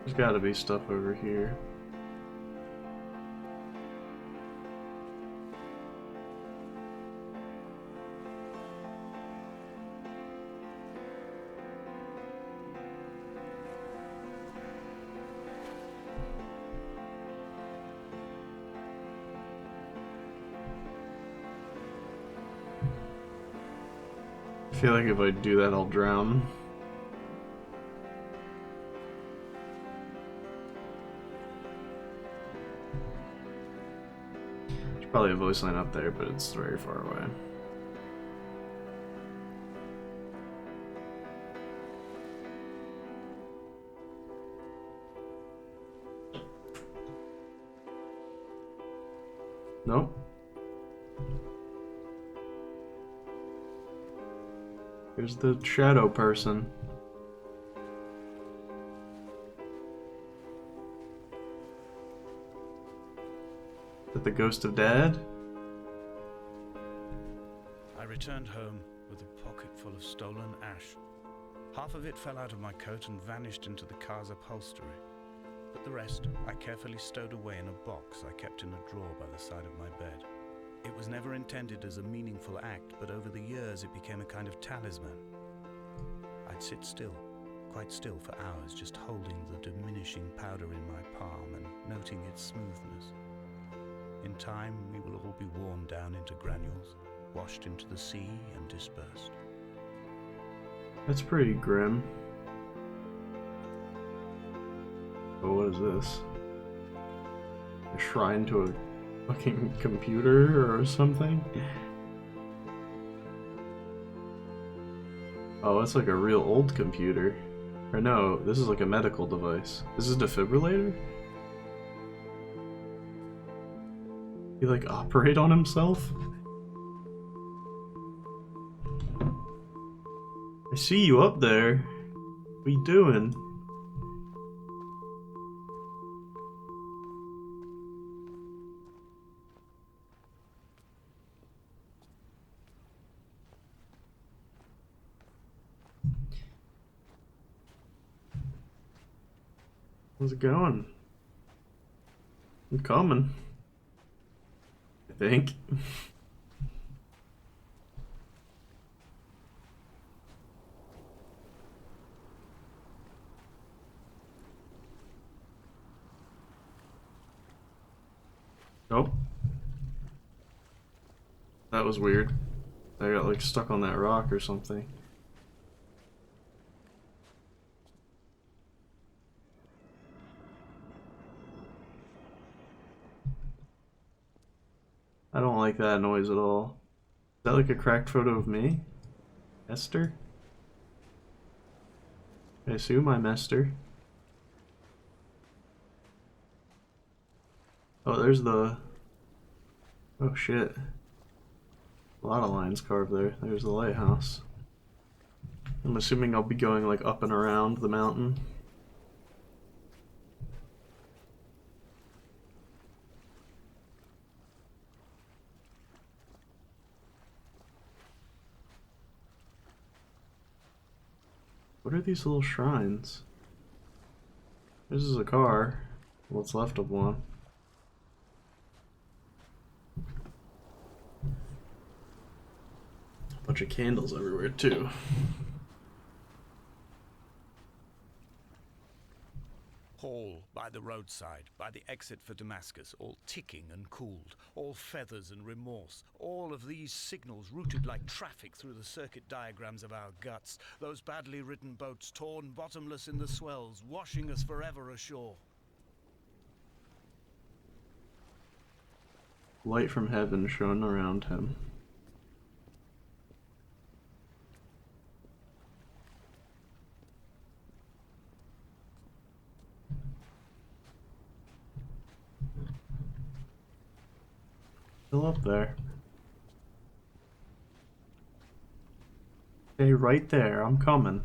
Speaker 1: There's gotta be stuff over here. I feel like if I do that, I'll drown. There's probably a voice line up there, but it's very far away. Nope. Here's the shadow person. Is that the ghost of Dad?
Speaker 2: I returned home with a pocket full of stolen ash. Half of it fell out of my coat and vanished into the car's upholstery. But the rest I carefully stowed away in a box I kept in a drawer by the side of my bed. It was never intended as a meaningful act, but over the years it became a kind of talisman. I'd sit still, quite still for hours, just holding the diminishing powder in my palm and noting its smoothness. In time, we will all be worn down into granules, washed into the sea and dispersed.
Speaker 1: That's pretty grim. Oh, what is this? A shrine to fucking computer or something? Oh, it's like a real old computer. Or no, this is like a medical device. This is a defibrillator? He like operate on himself? I see you up there. What are you doing? How's it going? I'm coming. I think. Oh. That was weird. I got like stuck on that rock or something. I don't like that noise at all. Is that like a cracked photo of me? Esther? I assume I'm Esther. Oh, there's the... Oh shit. A lot of lines carved there. There's the lighthouse. I'm assuming I'll be going like up and around the mountain. What are these little shrines? This is a car. What's left of one. Bunch of candles everywhere too.
Speaker 2: Hall by the roadside, by the exit for Damascus, all ticking and cooled, all feathers and remorse, all of these signals routed like traffic through the circuit diagrams of our guts, those badly written boats torn bottomless in the swells, washing us forever ashore.
Speaker 1: Light from heaven shone around him. Still up there. Stay right there, I'm coming.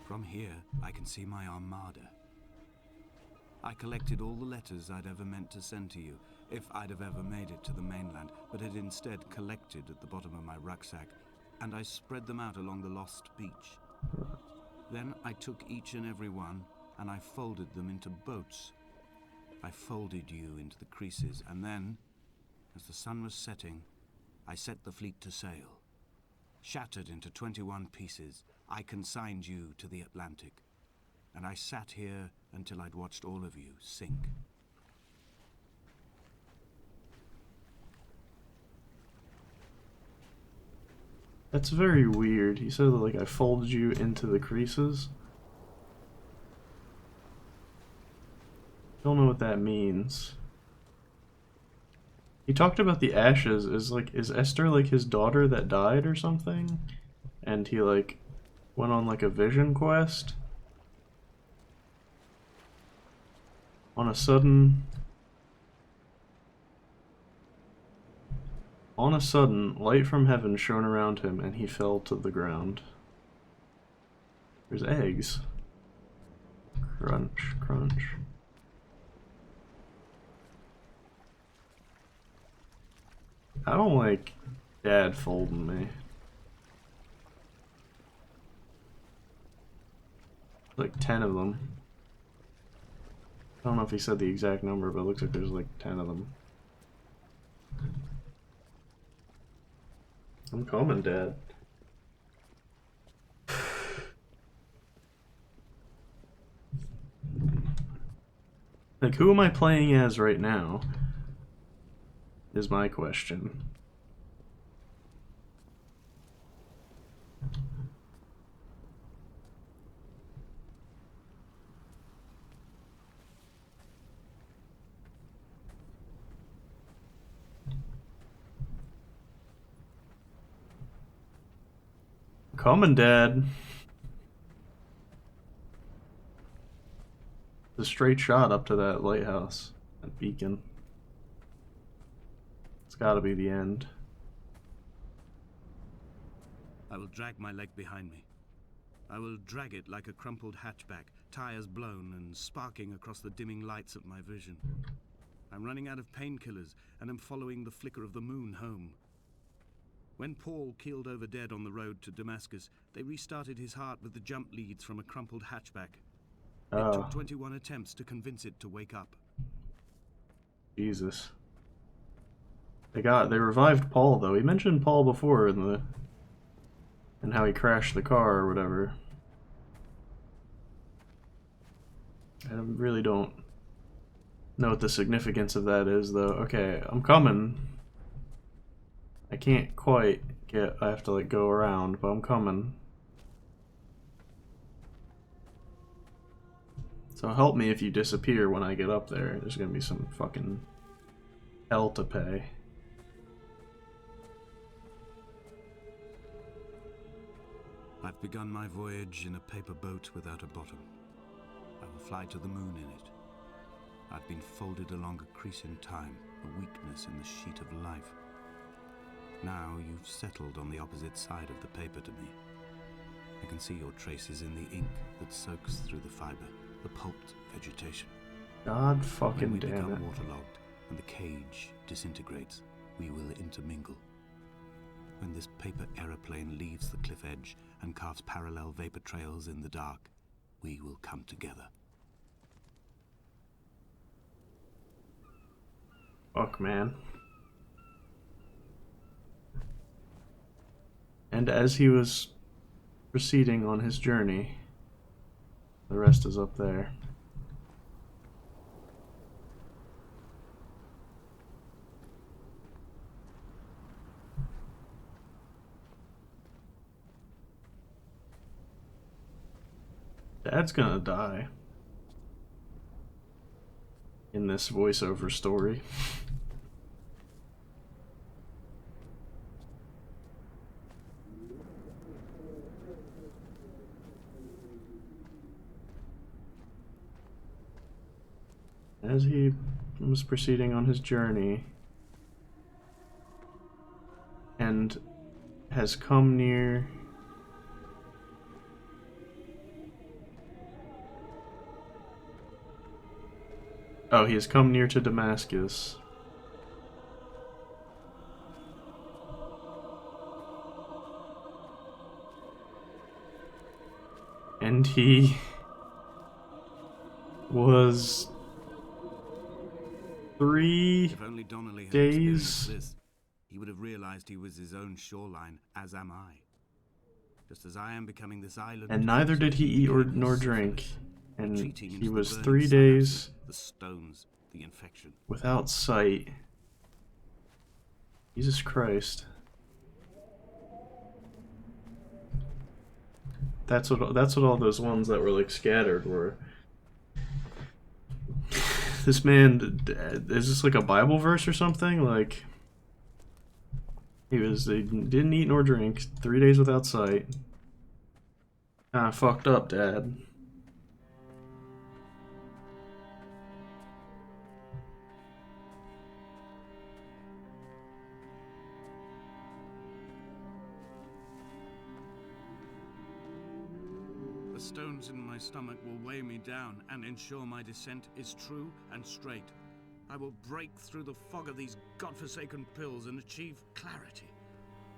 Speaker 2: From here, I can see my armada. I collected all the letters I'd ever meant to send to you, if I'd have ever made it to the mainland, but had instead collected at the bottom of my rucksack, and I spread them out along the lost beach. Then I took each and every one, and I folded them into boats. I folded you into the creases, and then, as the sun was setting, I set the fleet to sail. Shattered into 21 pieces, I consigned you to the Atlantic, and I sat here until I'd watched all of you sink.
Speaker 1: That's very weird. He said that, like, I folded you into the creases. Don't know what that means. He talked about the ashes. Is Esther like his daughter that died or something? And he like went on like a vision quest? On a sudden, light from heaven shone around him, and he fell to the ground. There's eggs. Crunch, crunch. I don't like Dad folding me. Like 10 of them. I don't know if he said the exact number, but it looks like there's like 10 of them. I'm coming, Dad. Like, who am I playing as right now? Is my question. coming, Dad. A straight shot up to that lighthouse, that beacon. It's gotta be the end.
Speaker 2: I will drag my leg behind me. I will drag it like a crumpled hatchback, tires blown and sparking across the dimming lights of my vision. I'm running out of painkillers and am following the flicker of the moon home. When Paul keeled over dead on the road to Damascus, they restarted his heart with the jump leads from a crumpled hatchback. It took 21 attempts to convince it to wake up.
Speaker 1: Jesus. They revived Paul though. He mentioned Paul before and how he crashed the car or whatever. I really don't know what the significance of that is though. Okay, I'm coming. I can't quite get, I have to like go around, but I'm coming. So help me if you disappear when I get up there. There's gonna be some fucking hell to pay.
Speaker 2: I've begun my voyage in a paper boat without a bottom. I will fly to the moon in it. I've been folded along a crease in time, a weakness in the sheet of life. Now you've settled on the opposite side of the paper to me. I can see your traces in the ink that soaks through the fiber, the pulped vegetation.
Speaker 1: God fucking damn it.
Speaker 2: When we become waterlogged and the cage disintegrates, we will intermingle. When this paper aeroplane leaves the cliff edge and carves parallel vapor trails in the dark, we will come together.
Speaker 1: Fuck, man. And as he was proceeding on his journey, the rest is up there. Dad's gonna die in this voiceover story. As he was proceeding on his journey and has come near he has come near to Damascus. And he was 3
Speaker 2: If only Donnelly had
Speaker 1: days.
Speaker 2: experienced this, he would have realized he was his own shoreline, as am I. Just as I am becoming this island.
Speaker 1: And neither did he eat nor drink. And he was 3 days
Speaker 2: the stones, the infection,
Speaker 1: without sight. Jesus Christ. That's what all those ones that were like scattered were. This man, is this like a Bible verse or something? Like, he didn't eat nor drink, 3 days without sight. Ah, fucked up, Dad.
Speaker 2: The stones in my stomach will weigh me down and ensure my descent is true and straight. I will break through the fog of these godforsaken pills and achieve clarity.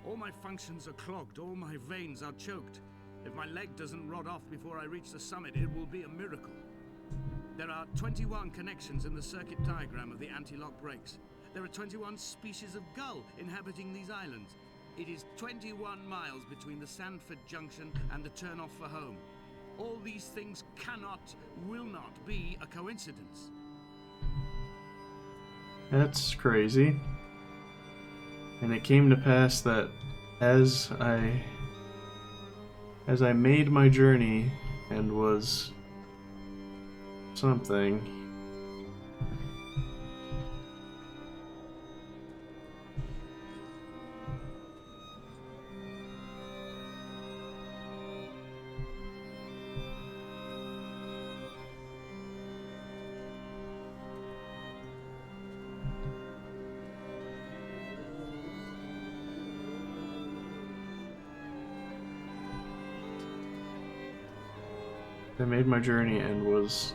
Speaker 2: All my functions are clogged, all my veins are choked. If my leg doesn't rot off before I reach the summit, it will be a miracle. There are 21 connections in the circuit diagram of the anti-lock brakes. There are 21 species of gull inhabiting these islands. It is 21 miles between the Sandford Junction and the turn-off for home. All these things will not be a coincidence.
Speaker 1: That's crazy. And it came to pass that as I made my journey and was something, I made my journey and was...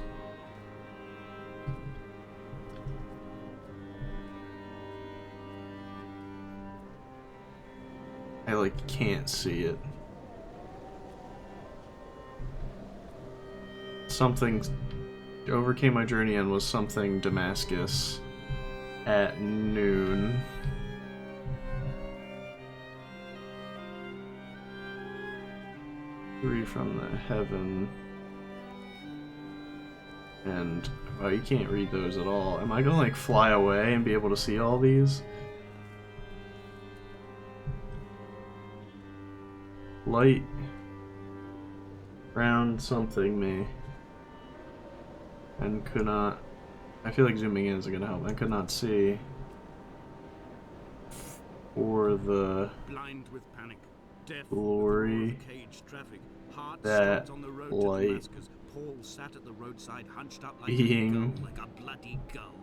Speaker 1: I, like, can't see it. Something overcame my journey and was something Damascus at noon. Free from the heaven. And, oh, you can't read those at all. Am I gonna, like, fly away and be able to see all these? Light round something me. And could not... I feel like zooming in is gonna help. I could not see. For the...
Speaker 2: Blind with panic. Deaf
Speaker 1: glory
Speaker 2: with the roar of caged traffic. Heart
Speaker 1: that
Speaker 2: stopped on the road
Speaker 1: light
Speaker 2: to Damascus. Paul sat at the roadside, hunched up like
Speaker 1: being
Speaker 2: a gull, like a bloody gull.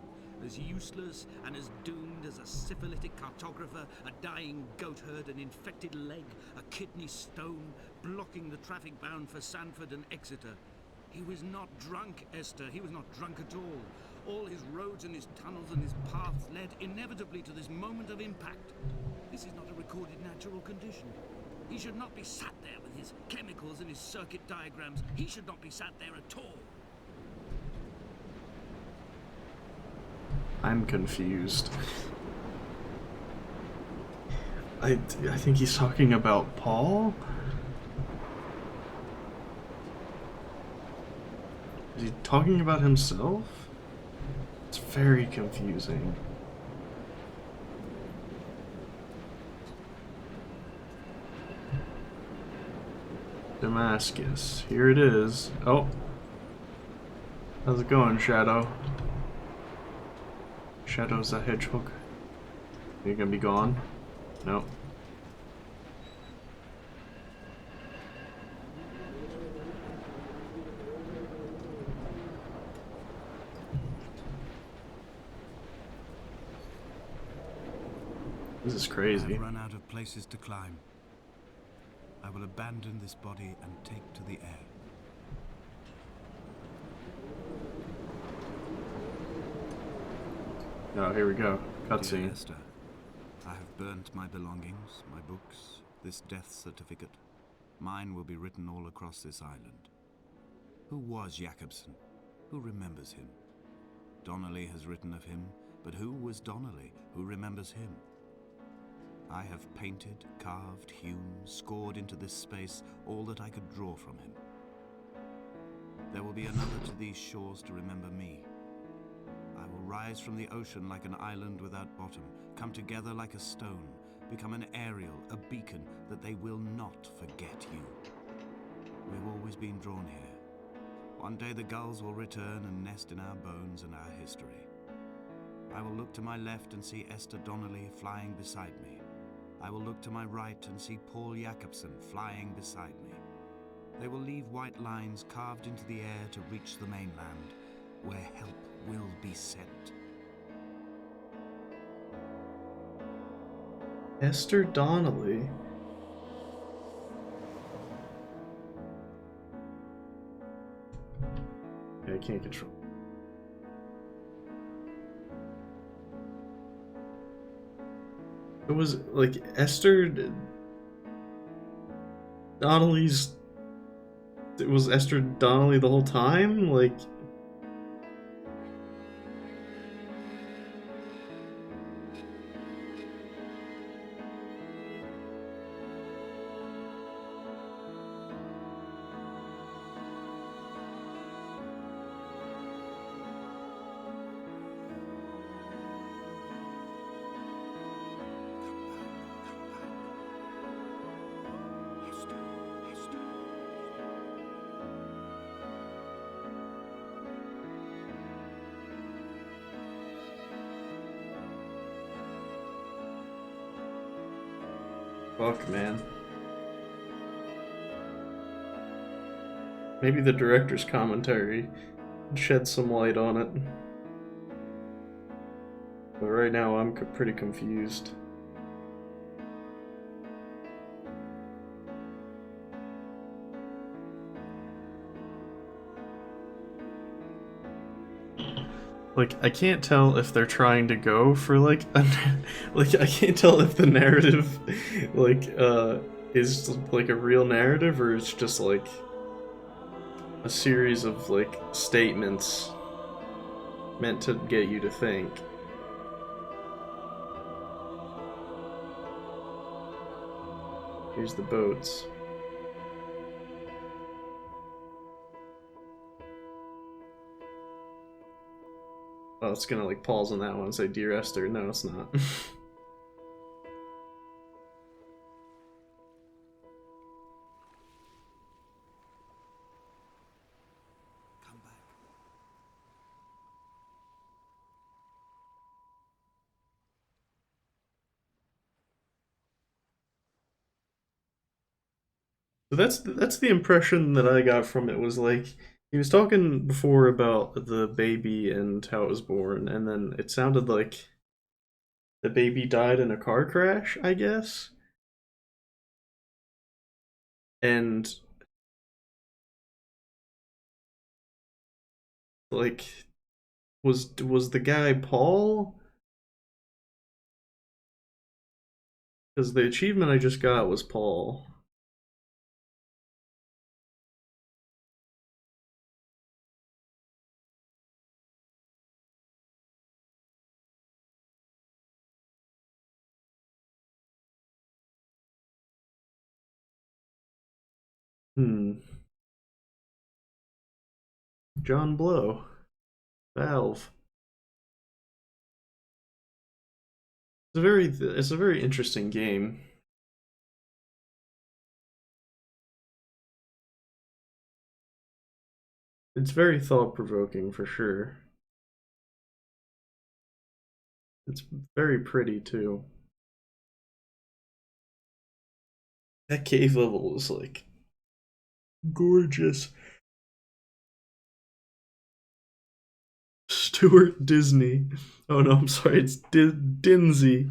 Speaker 2: As useless and as doomed as a syphilitic cartographer, a dying goat herd, an infected leg, a kidney stone, blocking the traffic bound for Sanford and Exeter. He was not drunk, Esther. He was not drunk at all. All his roads and his tunnels and his paths led inevitably to this moment of impact. This is not a recorded natural condition. He should not be sat there with his chemicals and his circuit diagrams. He should not be sat there at all.
Speaker 1: I'm confused. I think he's talking about Paul? Is he talking about himself? It's very confusing. Damascus. Here it is. Oh. How's it going, Shadow? Shadow's the hedgehog. You're gonna be gone? Nope. This is crazy.
Speaker 2: I've run out of places to climb. I will abandon this body and take to the air.
Speaker 1: Oh, here we go.
Speaker 2: Dear
Speaker 1: Cutscene.
Speaker 2: Esther, I have burnt my belongings, my books, this death certificate. Mine will be written all across this island. Who was Jakobsen? Who remembers him? Donnelly has written of him, but who was Donnelly? Who remembers him? I have painted, carved, hewn, scored into this space all that I could draw from him. There will be another to these shores to remember me. I will rise from the ocean like an island without bottom, come together like a stone, become an aerial, a beacon, that they will not forget you. We've always been drawn here. One day the gulls will return and nest in our bones and our history. I will look to my left and see Esther Donnelly flying beside me. I will look to my right and see Paul Jakobsen flying beside me. They will leave white lines carved into the air to reach the mainland, where help will be sent.
Speaker 1: Esther Donnelly. Yeah, I can't control. It was like Esther Donnelly's. It was Esther Donnelly the whole time? Like. Fuck, man. Maybe the director's commentary shed some light on it. But right now I'm pretty confused. like I can't tell if they're trying to go for like a, like I can't tell if the narrative like is like a real narrative or it's just like a series of like statements meant to get you to think. Here's the boats. Oh, it's gonna like pause on that one and say, "Dear Esther." No, it's not.
Speaker 2: Come back.
Speaker 1: So that's the impression that I got from it was like he was talking before about the baby and how it was born, and then it sounded like the baby died in a car crash, I guess. And like was the guy Paul? Because the achievement I just got was Paul. Hmm. John Blow. Valve. It's a very interesting game. It's very thought provoking for sure. It's very pretty too. That cave level is like gorgeous. Stuart Disney. Oh no, I'm sorry, it's Dinsey.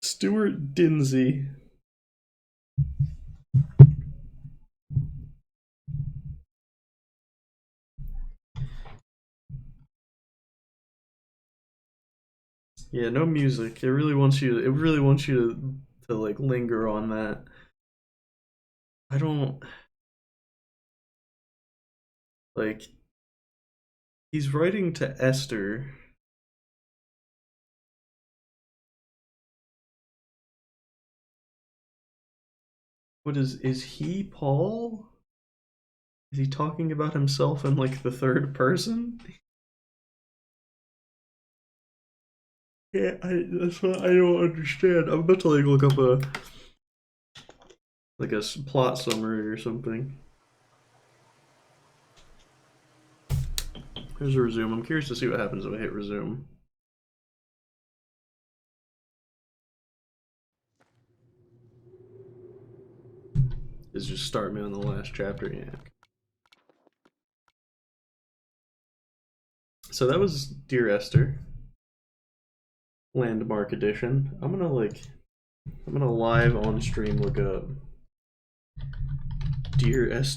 Speaker 1: Stuart Dinsey. Yeah, no music. It really wants you to like linger on that. I don't like he's writing to Esther. What is he Paul? Is he talking about himself in like the third person? Yeah, that's what I don't understand. I'm about to like look up a like a plot summary or something. Here's a resume. I'm curious to see what happens if I hit resume. Is just start me on the last chapter, yeah. So that was Dear Esther, Landmark Edition. I'm gonna live on stream look up Dear Esther.